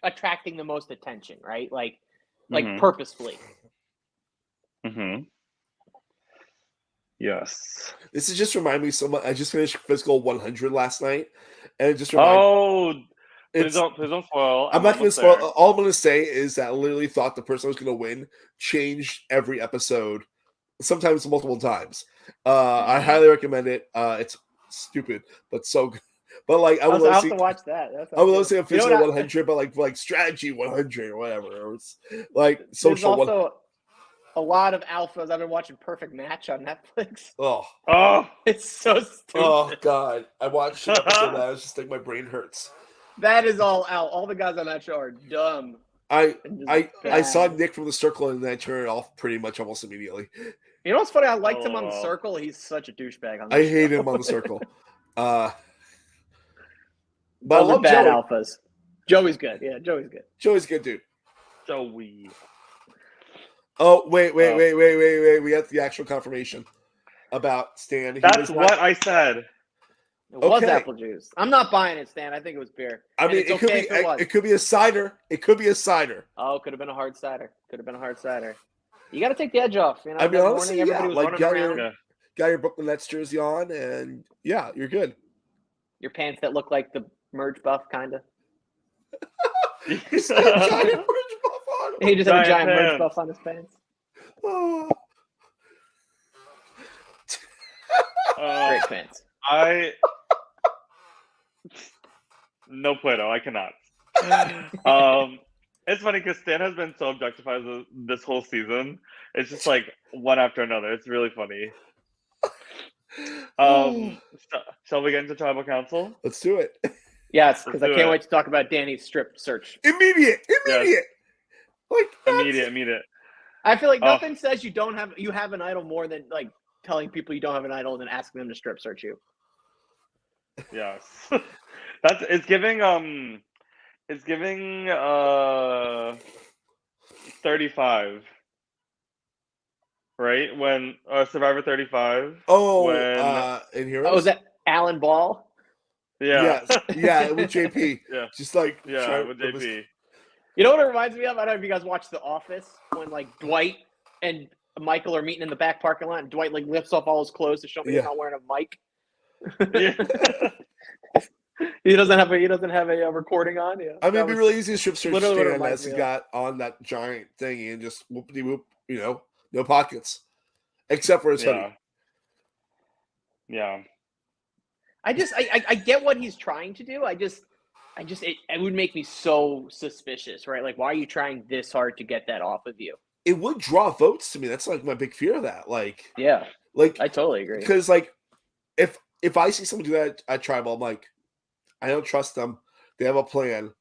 [SPEAKER 3] attracting the most attention, right? Like purposefully.
[SPEAKER 1] Yes. This is just reminding me so much. I just finished Physical 100 last night, and it just reminded
[SPEAKER 2] please don't spoil.
[SPEAKER 1] I'm not going to spoil. All I'm going to say is that I literally thought the person who was going to win changed every episode, sometimes multiple times. I highly recommend it. It's stupid, but so good. But like, I would love to watch that. I would love to see a Physical 100, but like Strategy 100 or whatever. Or it's like social.
[SPEAKER 3] There's also a lot of alphas. I've been watching Perfect Match on Netflix.
[SPEAKER 1] Oh,
[SPEAKER 3] it's so stupid.
[SPEAKER 1] Oh God, I watched an episode that I was just like, my brain hurts.
[SPEAKER 3] That is all out. All the guys on that show are dumb.
[SPEAKER 1] I saw Nick from The Circle and then I turned it off pretty much almost immediately.
[SPEAKER 3] You know what's funny? I liked him on The Circle. He's such a douchebag on the show.
[SPEAKER 1] I hate him on The Circle.
[SPEAKER 3] But I love bad Joey. Alphas. Joey's good. Yeah, Joey's good.
[SPEAKER 1] Joey's good, dude.
[SPEAKER 2] Joey.
[SPEAKER 1] Oh, wait. We got the actual confirmation about Stan.
[SPEAKER 2] That's what I said.
[SPEAKER 3] It was apple juice. I'm not buying it, Stan. I think it was beer.
[SPEAKER 1] I mean, it could be a cider. It could be a cider.
[SPEAKER 3] Oh, it could have been a hard cider. You got to take the edge off. You know,
[SPEAKER 1] I mean, honestly, everybody was running around. Got your Brooklyn Nets jersey on, and yeah, you're good.
[SPEAKER 3] Your pants that look like the merge buff, kind of.
[SPEAKER 1] He's got a giant merge buff on.
[SPEAKER 3] He just had a
[SPEAKER 2] Giant
[SPEAKER 3] giant merge
[SPEAKER 2] pants.
[SPEAKER 3] buff on his pants.
[SPEAKER 1] Oh.
[SPEAKER 3] Great pants.
[SPEAKER 2] No Plato, I cannot. It's funny because Stan has been so objectified this whole season. It's just like one after another. It's really funny. Shall we get into tribal council?
[SPEAKER 1] Let's do it.
[SPEAKER 3] Yes, because I
[SPEAKER 2] do
[SPEAKER 3] can't
[SPEAKER 2] it.
[SPEAKER 3] wait to talk about Danny's strip search.
[SPEAKER 1] Immediate. Like
[SPEAKER 2] Immediate.
[SPEAKER 3] I feel like nothing says you have an idol more than like telling people you don't have an idol than asking them to strip search you.
[SPEAKER 2] Yes. It's giving 35. Right? When Survivor 35.
[SPEAKER 1] Oh,
[SPEAKER 2] when
[SPEAKER 1] in Heroes.
[SPEAKER 3] Oh, was that Alan Ball?
[SPEAKER 2] yeah.
[SPEAKER 1] Yes. Yeah, with JP.
[SPEAKER 2] Yeah.
[SPEAKER 1] Just like
[SPEAKER 2] With JP.
[SPEAKER 3] You know what it reminds me of? I don't know if you guys watched The Office when like Dwight and Michael are meeting in the back parking lot, and Dwight like lifts off all his clothes to show me he's not wearing a mic.
[SPEAKER 2] Yeah.
[SPEAKER 3] He doesn't have a recording on. Yeah,
[SPEAKER 1] I mean, it'd be really easy to strip search
[SPEAKER 3] literally what it
[SPEAKER 1] Stan
[SPEAKER 3] reminds
[SPEAKER 1] as he
[SPEAKER 3] me of.
[SPEAKER 1] got on that giant thingy and just whoopity whoop, no pockets. Except for his hoodie.
[SPEAKER 2] Yeah.
[SPEAKER 3] I get what he's trying to do. It would make me so suspicious, right? Like, why are you trying this hard to get that off of you?
[SPEAKER 1] It would draw votes to me. That's like my big fear of that. Like,
[SPEAKER 3] yeah,
[SPEAKER 1] like
[SPEAKER 3] I totally agree.
[SPEAKER 1] Because like, if I see someone do that at Tribal, I'm like, I don't trust them. They have a plan.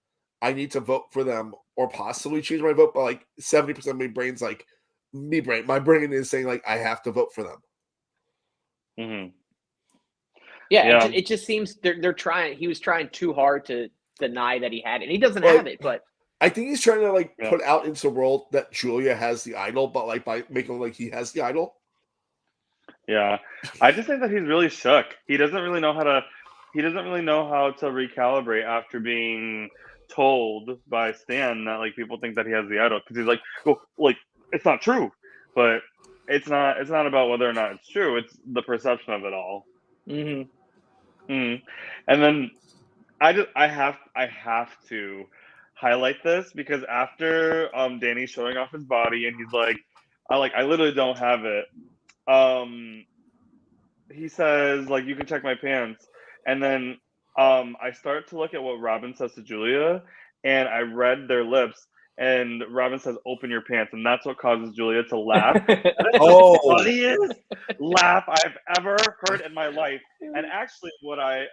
[SPEAKER 1] I need to vote for them or possibly change my vote. But like 70% of my brain's like, my brain is saying like, I have to vote for them.
[SPEAKER 2] Mm-hmm.
[SPEAKER 3] Yeah. It just seems they're trying. He was trying too hard to deny that he had it. He doesn't have it, but
[SPEAKER 1] I think he's trying to like put out into the world that Julia has the idol, but like by making like he has the idol.
[SPEAKER 2] Yeah, I just think that he's really shook. He doesn't really know how to recalibrate after being told by Stan that like people think that he has the idol, because he's like, well, like it's not true, but it's not about whether or not it's true. It's the perception of it all.
[SPEAKER 3] Mm-hmm.
[SPEAKER 2] And then I have to highlight this, because after Danny's showing off his body and he's like, I literally don't have it. He says like, you can check my pants, and then I start to look at what Robin says to Julia, and I read their lips, and Robin says, "Open your pants," and that's what causes Julia to laugh. The funniest laugh I've ever heard in my life. And actually, what I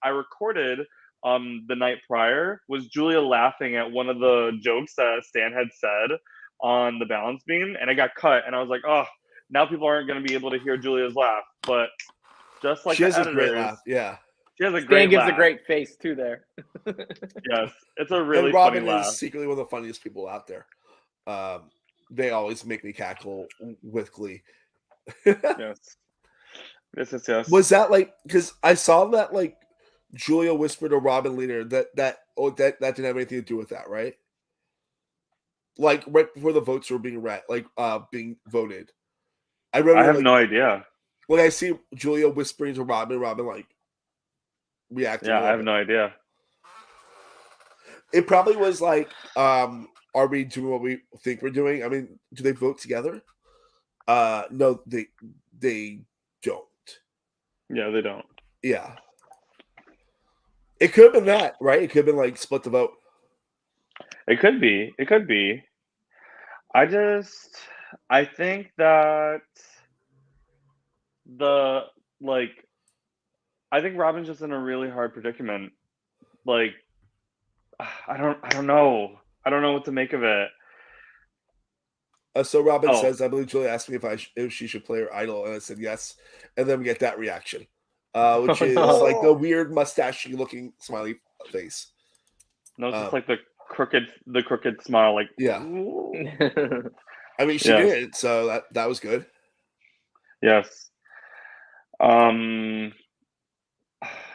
[SPEAKER 2] recorded the night prior was Julia laughing at one of the jokes that Stan had said on the balance beam, and it got cut, and I was like, oh, now people aren't going to be able to hear Julia's laugh. But just like
[SPEAKER 1] she has
[SPEAKER 2] the
[SPEAKER 1] a great
[SPEAKER 2] editors,
[SPEAKER 1] laugh. Yeah,
[SPEAKER 2] she has a
[SPEAKER 3] Stan
[SPEAKER 2] great
[SPEAKER 3] gives
[SPEAKER 2] laugh.
[SPEAKER 3] a great face too there.
[SPEAKER 2] Yes, it's a really
[SPEAKER 1] and Robin
[SPEAKER 2] funny laugh.
[SPEAKER 1] is secretly one of the funniest people out there. They always make me cackle with glee.
[SPEAKER 2] Yes.
[SPEAKER 1] Was that like, because I saw that like Julia whispered to Robin later that didn't have anything to do with that, right? Like right before the votes were being being voted. I
[SPEAKER 2] have no idea.
[SPEAKER 1] When I see Julia whispering to Robin like reacting.
[SPEAKER 2] Yeah, I have no idea.
[SPEAKER 1] It probably was like, are we doing what we think we're doing? I mean, do they vote together? No, they don't.
[SPEAKER 2] Yeah, they don't.
[SPEAKER 1] Yeah. It could have been that, right? It could have been like split the vote.
[SPEAKER 2] It could be. I think that I think Robin's just in a really hard predicament. Like, I don't know. I don't know what to make of it.
[SPEAKER 1] So Robin says, I believe Julia asked me if she should play her idol, and I said yes. And then we get that reaction, which is like the weird mustachy looking smiley face.
[SPEAKER 2] No, it's just like the crooked smile, like,
[SPEAKER 1] yeah. I mean, she did, so that was good.
[SPEAKER 2] Yes. I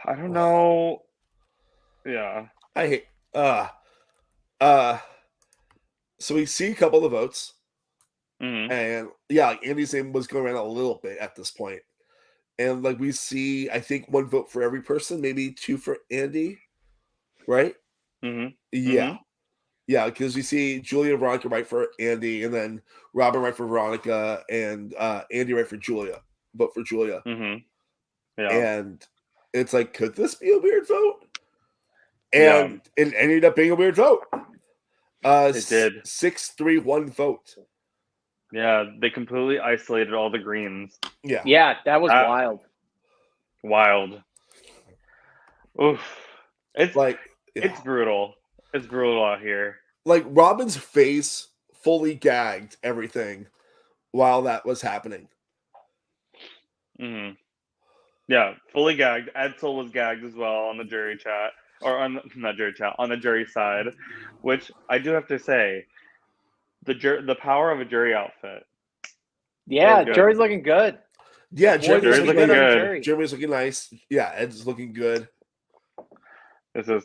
[SPEAKER 2] don't know. Yeah.
[SPEAKER 1] I hate. So we see a couple of votes,
[SPEAKER 2] mm-hmm.
[SPEAKER 1] and yeah, like Andy's name was going around a little bit at this point, and like we see, I think 1 vote for every person, maybe 2 for Andy, right?
[SPEAKER 2] Mm-hmm.
[SPEAKER 1] Yeah. Yeah, because you see Julia and Veronica write for Andy, and then Robin write for Veronica, and Andy write for Julia. Vote for Julia.
[SPEAKER 2] Mm-hmm. Yeah.
[SPEAKER 1] And it's like, could this be a weird vote?
[SPEAKER 2] Yeah.
[SPEAKER 1] And it ended up being a weird vote.
[SPEAKER 2] It did.
[SPEAKER 1] 6-3-1 vote.
[SPEAKER 2] Yeah, they completely isolated all the greens.
[SPEAKER 1] Yeah.
[SPEAKER 3] Yeah, that was wild.
[SPEAKER 2] Wild. Oof. It's
[SPEAKER 1] Like, yeah.
[SPEAKER 2] it's brutal. It's brutal out here.
[SPEAKER 1] Like, Robin's face fully gagged everything while that was happening.
[SPEAKER 2] Mm-hmm. Yeah, fully gagged. Edsel was gagged as well on the jury chat, or on not jury chat, on the jury side, which I do have to say, the power of a jury outfit.
[SPEAKER 3] Yeah,
[SPEAKER 2] So good.
[SPEAKER 3] jury's looking good.
[SPEAKER 1] Yeah,
[SPEAKER 3] The boys
[SPEAKER 1] Jeremy's
[SPEAKER 2] looking
[SPEAKER 1] looking
[SPEAKER 2] good.
[SPEAKER 3] on jury.
[SPEAKER 1] Jeremy's looking nice. Yeah, Ed's looking good.
[SPEAKER 2] This is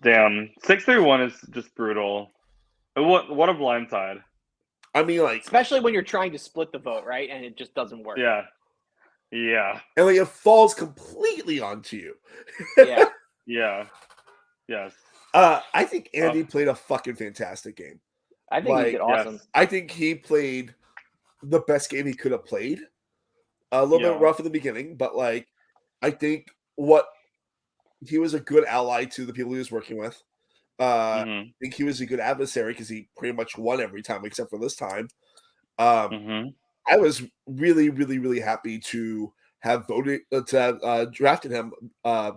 [SPEAKER 2] damn 6-3-1 is just brutal. What a blindside.
[SPEAKER 1] I mean, like,
[SPEAKER 3] Especially when you're trying to split the vote, right? And it just doesn't work.
[SPEAKER 2] Yeah. Yeah.
[SPEAKER 1] and like it falls completely onto you.
[SPEAKER 3] Yeah.
[SPEAKER 2] Yeah. Yes.
[SPEAKER 1] I think Andy played a fucking fantastic game.
[SPEAKER 3] I think he
[SPEAKER 1] Like,
[SPEAKER 3] did awesome.
[SPEAKER 2] Yes.
[SPEAKER 1] I think he played the best game he could have played. A little bit
[SPEAKER 2] Yeah.
[SPEAKER 1] rough in the beginning, but like, I think he was a good ally to the people he was working with.
[SPEAKER 2] Mm-hmm.
[SPEAKER 1] I think he was a good adversary because he pretty much won every time except for this time.
[SPEAKER 2] Mm-hmm.
[SPEAKER 1] I was really, really, really happy to have voted to have drafted him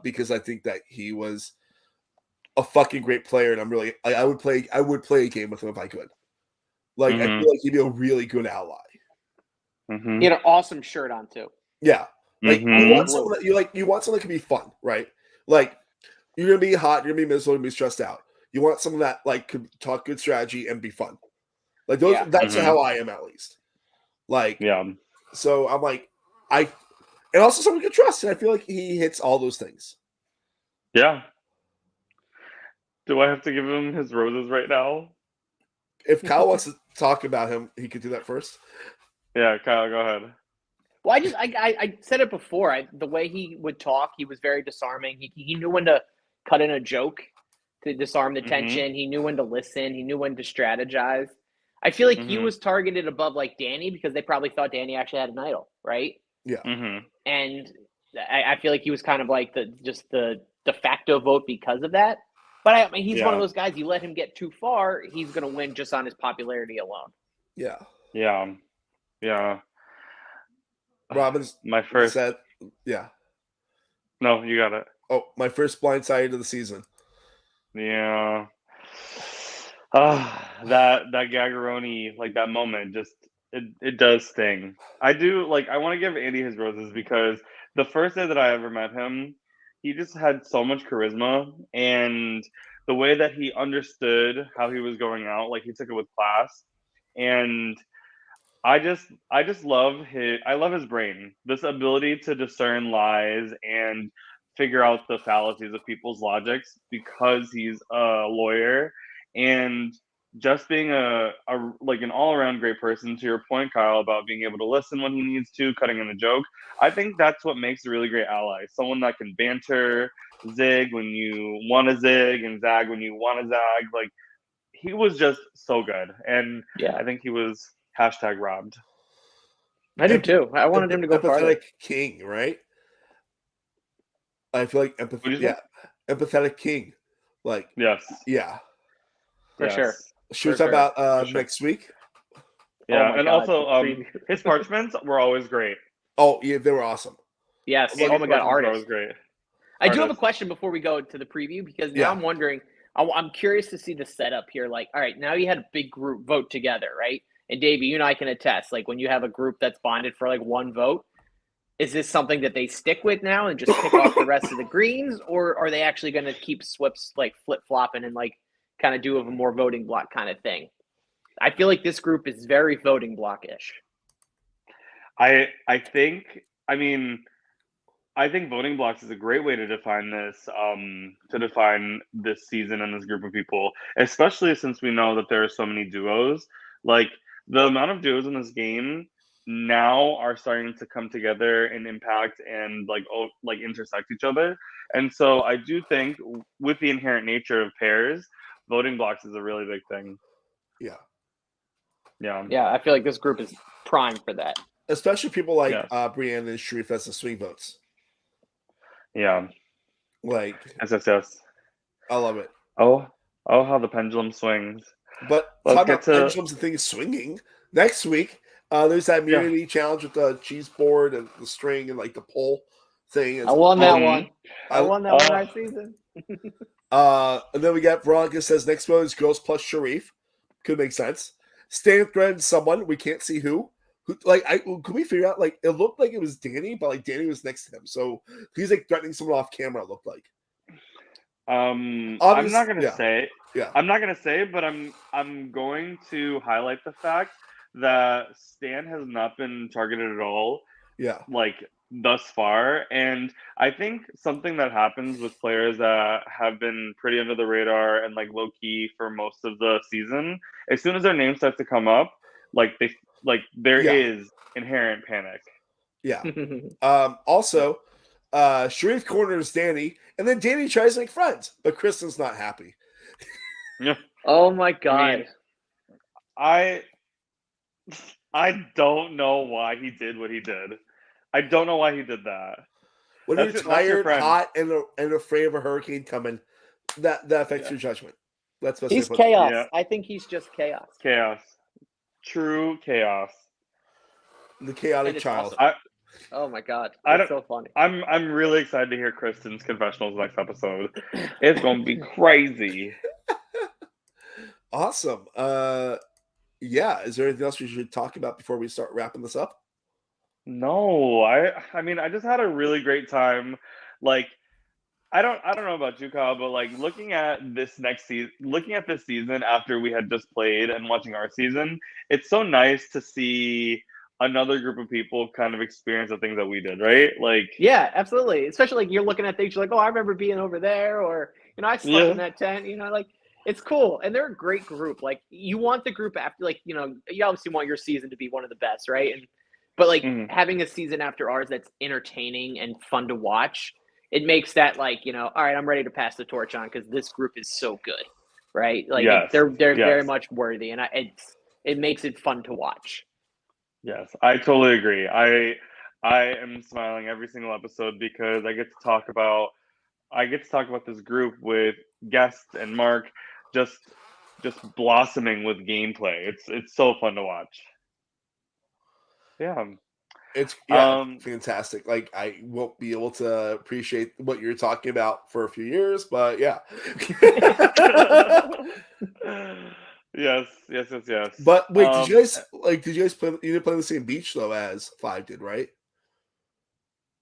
[SPEAKER 1] because I think that he was a fucking great player, and I'm really I would play a game with him if I could. Like, I feel like he'd be a really good ally.
[SPEAKER 2] Mm-hmm.
[SPEAKER 3] He had an awesome shirt on too.
[SPEAKER 1] Yeah, like
[SPEAKER 2] Mhm.
[SPEAKER 1] you want someone that you want someone that can be fun, right? Like, you're gonna be hot, you're gonna be miserable, you're gonna be stressed out. You want someone that like could talk good strategy and be fun. Like those,
[SPEAKER 3] Yeah.
[SPEAKER 1] that's
[SPEAKER 2] Mhm.
[SPEAKER 1] how I am at least. Like,
[SPEAKER 2] Yeah.
[SPEAKER 1] so I'm like, and also someone you can trust, and I feel like he hits all those things.
[SPEAKER 2] Yeah. Do I have to give him his roses right now?
[SPEAKER 1] If Kyle wants to talk about him, he could do that first.
[SPEAKER 2] Yeah, Kyle, go ahead.
[SPEAKER 3] Well, I said it before. The way he would talk, he was very disarming. He knew when to cut in a joke to disarm the tension. He knew when to listen. He knew when to strategize. I feel like he was targeted above like Danny because they probably thought Danny actually had an idol, right?
[SPEAKER 1] Yeah.
[SPEAKER 2] Mm-hmm.
[SPEAKER 3] And I feel like he was kind of like the de facto vote because of that. But I mean, he's one of those guys. You let him get too far, he's going to win just on his popularity alone.
[SPEAKER 1] Yeah.
[SPEAKER 2] Yeah. Yeah.
[SPEAKER 1] Robin's
[SPEAKER 2] My first.
[SPEAKER 1] said, yeah.
[SPEAKER 2] No, you got it.
[SPEAKER 1] Oh, my first blindside of the season.
[SPEAKER 2] Yeah. That Gaggeroni, like that moment, just it does sting. I do like. I want to give Andy his roses because the first day that I ever met him, he just had so much charisma, and the way that he understood how he was going out, like he took it with class, and I just love his brain. This ability to discern lies and figure out the fallacies of people's logics because he's a lawyer and just being a like an all-around great person. To your point, Kyle, about being able to listen when he needs to, cutting in a joke. I think that's what makes a really great ally. Someone that can banter, zig when you want to zig, and zag when you want to zag. Like, he was just so good, and
[SPEAKER 3] Yeah.
[SPEAKER 2] I think he was #robbed.
[SPEAKER 3] I do too. I wanted him to go farther.
[SPEAKER 1] Empathetic king, right? I feel like
[SPEAKER 2] What'd you say?
[SPEAKER 1] empathetic king. Like,
[SPEAKER 2] Yes,
[SPEAKER 1] yeah.
[SPEAKER 3] For sure.
[SPEAKER 1] Should we
[SPEAKER 3] For
[SPEAKER 1] talk
[SPEAKER 3] sure.
[SPEAKER 1] about
[SPEAKER 2] For sure.
[SPEAKER 1] next week?
[SPEAKER 2] Yeah,
[SPEAKER 3] my
[SPEAKER 2] and
[SPEAKER 3] God,
[SPEAKER 2] also
[SPEAKER 3] the preview.
[SPEAKER 2] his parchments were always great.
[SPEAKER 1] Oh, yeah, they were awesome.
[SPEAKER 3] Yes.
[SPEAKER 2] Logan's
[SPEAKER 3] Oh my God,
[SPEAKER 2] parchments were always
[SPEAKER 3] artist.
[SPEAKER 2] great.
[SPEAKER 3] I do have a
[SPEAKER 2] Artist.
[SPEAKER 3] question before we go to the preview because now
[SPEAKER 1] Yeah.
[SPEAKER 3] I'm wondering. I'm curious to see the setup here. Like, all right, now you had a big group vote together, right? And Davey, you and I can attest. Like, when you have a group that's bonded for like one vote, is this something that they stick with now and just pick off the rest of the greens, or are they actually going to keep Swips like flip flopping and like kind of do a more voting block kind of thing? I feel like this group is very voting block-ish.
[SPEAKER 2] I think. I think voting blocks is a great way to define this. To define this season and this group of people, especially since we know that there are so many duos. Like, the amount of duos in this game now are starting to come together and impact and like intersect each other. And so I do think with the inherent nature of pairs, voting blocks is a really big thing.
[SPEAKER 1] Yeah.
[SPEAKER 3] Yeah, I feel like this group is prime for that.
[SPEAKER 1] Especially people like Brienne and Sharif as the swing votes.
[SPEAKER 2] Yeah.
[SPEAKER 1] Like,
[SPEAKER 2] yes.
[SPEAKER 1] I love it.
[SPEAKER 2] Oh, how the pendulum swings.
[SPEAKER 1] But
[SPEAKER 2] Let's
[SPEAKER 1] talking
[SPEAKER 2] get
[SPEAKER 1] about
[SPEAKER 2] to
[SPEAKER 1] pendulums and things swinging, next week, there's that immunity challenge with the cheese board and the string and like the pole thing.
[SPEAKER 3] I won that one. I won that one last season.
[SPEAKER 1] And then we got Veronica says next vote is girls plus Sharif. Could make sense. Stan threatened someone. We can't see who. Can we figure out, like, it looked like it was Danny, but like Danny was next to him. So he's like threatening someone off camera, it looked like.
[SPEAKER 2] I'm not gonna say.
[SPEAKER 1] Yeah.
[SPEAKER 2] I'm not gonna say, but I'm going to highlight the fact that Stan has not been targeted at all.
[SPEAKER 1] Yeah.
[SPEAKER 2] Like thus far. And I think something that happens with players that have been pretty under the radar and like low key for most of the season, as soon as their name starts to come up, there is inherent panic.
[SPEAKER 1] Yeah. Also, Sharif corners Danny, and then Danny tries to make friends, but Kristen's not happy.
[SPEAKER 2] Yeah.
[SPEAKER 3] Oh my god.
[SPEAKER 2] I don't know why he did what he did. I don't know why he did that.
[SPEAKER 1] When you're tired, hot, and afraid of a hurricane coming, that affects your judgment.
[SPEAKER 3] He's chaos. Yeah. I think he's just chaos.
[SPEAKER 2] Chaos. True chaos.
[SPEAKER 1] The chaotic child.
[SPEAKER 3] Awesome. Oh my god. That's so funny.
[SPEAKER 2] I'm really excited to hear Kristen's confessionals next episode. It's gonna be crazy.
[SPEAKER 1] Awesome. Yeah. Is there anything else we should talk about before we start wrapping this up?
[SPEAKER 2] No, I mean, I just had a really great time. Like, I don't know about you, Kyle, but like looking at this season after we had just played and watching our season, it's so nice to see another group of people kind of experience the things that we did, right? Like,
[SPEAKER 3] yeah, absolutely. Especially like you're looking at things, you're like, oh, I remember being over there, or I slept in that tent. Like it's cool, and they're a great group. Like you want the group after, like you obviously want your season to be one of the best, right? But like having a season after ours that's entertaining and fun to watch, it makes that like, all right, I'm ready to pass the torch on because this group is so good, right? Like they're very much worthy, and it makes it fun to watch.
[SPEAKER 2] Yes, I totally agree. I am smiling every single episode because I get to talk about this group with guests and Mark just blossoming with gameplay. It's so fun to watch. Yeah.
[SPEAKER 1] It's fantastic. Like I won't be able to appreciate what you're talking about for a few years, but yeah.
[SPEAKER 2] Yes.
[SPEAKER 1] But wait, did you guys play? You didn't play on the same beach though as 5 did, right?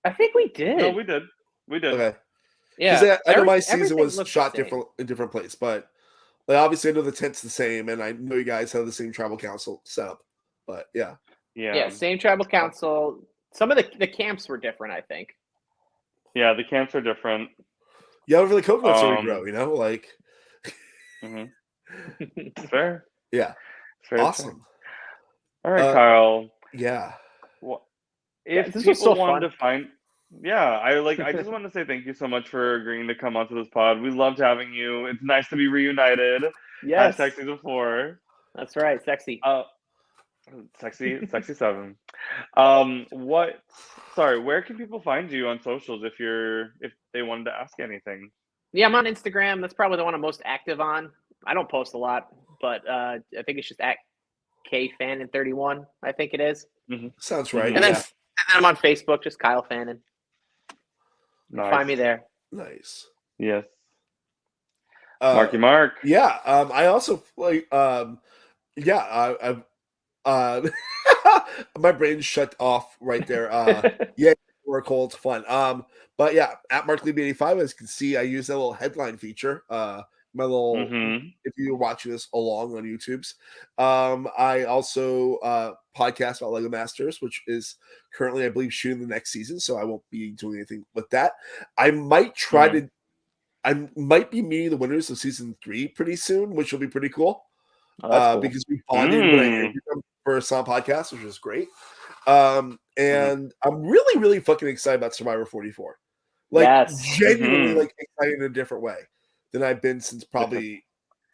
[SPEAKER 3] I think we did.
[SPEAKER 2] No, we did.
[SPEAKER 1] Okay.
[SPEAKER 3] Yeah.
[SPEAKER 1] I know my season was shot in different place, but like, obviously I know the tent's the same, and I know you guys have the same tribal council setup. But yeah.
[SPEAKER 3] Yeah, same tribal council. Some of the camps were different, I think.
[SPEAKER 2] Yeah, the camps are different.
[SPEAKER 1] Yeah, over the coconuts already grow, like.
[SPEAKER 2] Fair.
[SPEAKER 1] Yeah.
[SPEAKER 2] Fair,
[SPEAKER 1] awesome.
[SPEAKER 2] Fair. All right, Kyle.
[SPEAKER 1] Yeah.
[SPEAKER 2] Well, if
[SPEAKER 3] this
[SPEAKER 2] people
[SPEAKER 3] was so
[SPEAKER 2] wanted
[SPEAKER 3] fun.
[SPEAKER 2] to find, I just want to say thank you so much for agreeing to come onto this pod. We loved having you. It's nice to be reunited.
[SPEAKER 3] Yes.
[SPEAKER 2] # season 4.
[SPEAKER 3] That's right. Sexy.
[SPEAKER 2] Sexy 7. Where can people find you on socials if they wanted to ask anything?
[SPEAKER 3] Yeah, I'm on Instagram. That's probably the one I'm most active on. I don't post a lot, but I think it's just at KFannon31. I think it is.
[SPEAKER 1] Sounds right.
[SPEAKER 3] And then I'm on Facebook, just Kyle Fannon.
[SPEAKER 2] Nice.
[SPEAKER 3] Find me there.
[SPEAKER 1] Nice.
[SPEAKER 2] Yes. Marky Mark.
[SPEAKER 1] Yeah. I also like. My brain shut off right there. Yeah, we're cool. It's fun. But yeah, at MarkLeeby85, as you can see, I use that little headline feature. My little, if you're watching this along on YouTube's. I also podcast about Lego Masters, which is currently, I believe, shooting the next season, so I won't be doing anything with that. I might try I might be meeting the winners of season 3 pretty soon, which will be pretty cool.
[SPEAKER 3] Cool.
[SPEAKER 1] Because we bonded when I interviewed them for a Song podcast, which was great. And I'm really, really fucking excited about Survivor 44. Like,
[SPEAKER 3] Yes.
[SPEAKER 1] genuinely, like, excited in a different way than I've been since probably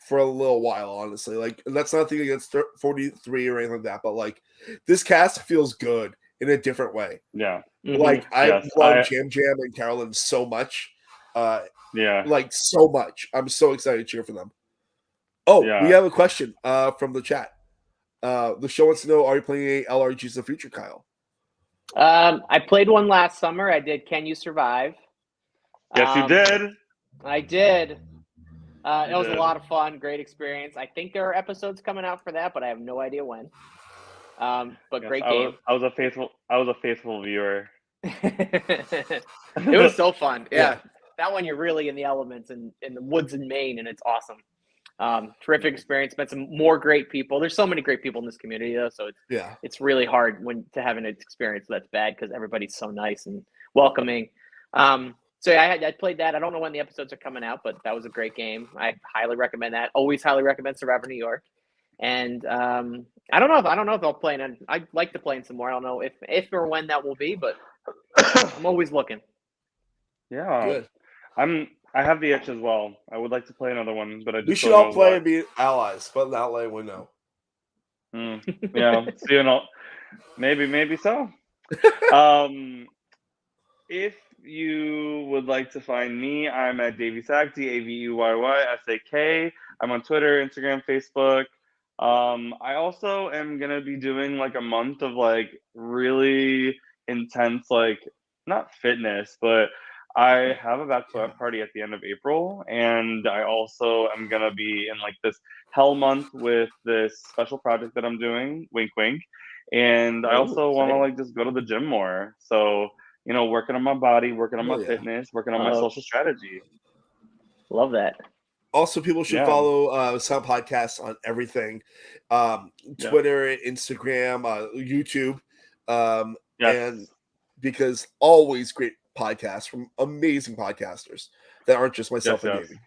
[SPEAKER 1] for a little while, honestly. Like, and that's nothing against 43 or anything like that, but, like, this cast feels good in a different way.
[SPEAKER 2] Yeah.
[SPEAKER 1] Like, I
[SPEAKER 2] Yes,
[SPEAKER 1] love Jam Jam and Carolyn so much.
[SPEAKER 2] Yeah.
[SPEAKER 1] Like, so much. I'm so excited to cheer for them. Oh,
[SPEAKER 2] Yeah.
[SPEAKER 1] we have a question from the chat. The show wants to know, are you playing any LRGs in the future, Kyle?
[SPEAKER 3] I played one last summer. I did Can You Survive?
[SPEAKER 2] Yes, you did.
[SPEAKER 3] I did. It was a lot of fun, great experience. I think there are episodes coming out for that, but I have no idea when. But
[SPEAKER 2] Yes,
[SPEAKER 3] great game.
[SPEAKER 2] I was a faithful viewer.
[SPEAKER 3] It was so fun. Yeah. That one you're really in the elements and in the woods in Maine, and it's awesome. Terrific experience. Met some more great people. There's so many great people in this community, though, so it's really hard to have an experience that's bad because everybody's so nice and welcoming. So yeah, I played that. I don't know when the episodes are coming out, but that was a great game. I highly recommend that. Always highly recommend Survivor New York. And I don't know if I'll play in. I'd like to play in some more. I don't know if or when that will be, but I'm always looking.
[SPEAKER 2] Yeah,
[SPEAKER 1] good.
[SPEAKER 2] I have the itch as well. I would like to play another one, but I just
[SPEAKER 1] we should
[SPEAKER 2] don't
[SPEAKER 1] all
[SPEAKER 2] know
[SPEAKER 1] play
[SPEAKER 2] what.
[SPEAKER 1] and be allies, but not letting one know.
[SPEAKER 2] Yeah, so maybe so. If you would like to find me, I'm at Daveyy Sak, DAVEYYSAK. I'm on Twitter, Instagram, Facebook. I also am gonna be doing like a month of like really intense, like not fitness, but I have a bachelorette party at the end of April, and I also am gonna be in like this hell month with this special project that I'm doing, wink wink. And I also want to like just go to the gym more. So, working on my body, working on my fitness, working on my social strategy.
[SPEAKER 3] Love that.
[SPEAKER 1] Also, people should follow Sound Podcasts on everything. Twitter, Instagram, YouTube. And because always great podcasts from amazing podcasters that aren't just myself and Davey.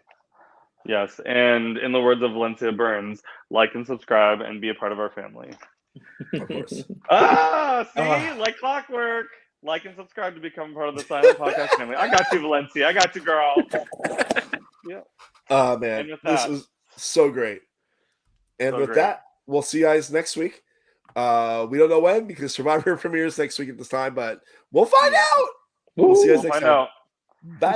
[SPEAKER 2] Yes, and in the words of Valencia Burns, like and subscribe and be a part of our family.
[SPEAKER 1] Of course.
[SPEAKER 2] See? Like clockwork. Like and subscribe to become part of the Silent Podcast family. I got you, Valencia. I got you, girl.
[SPEAKER 1] Oh, man. This was so great. And with that, we'll see you guys next week. We don't know when because Survivor premieres next week at this time, but we'll find out. We'll see you guys next time. Bye.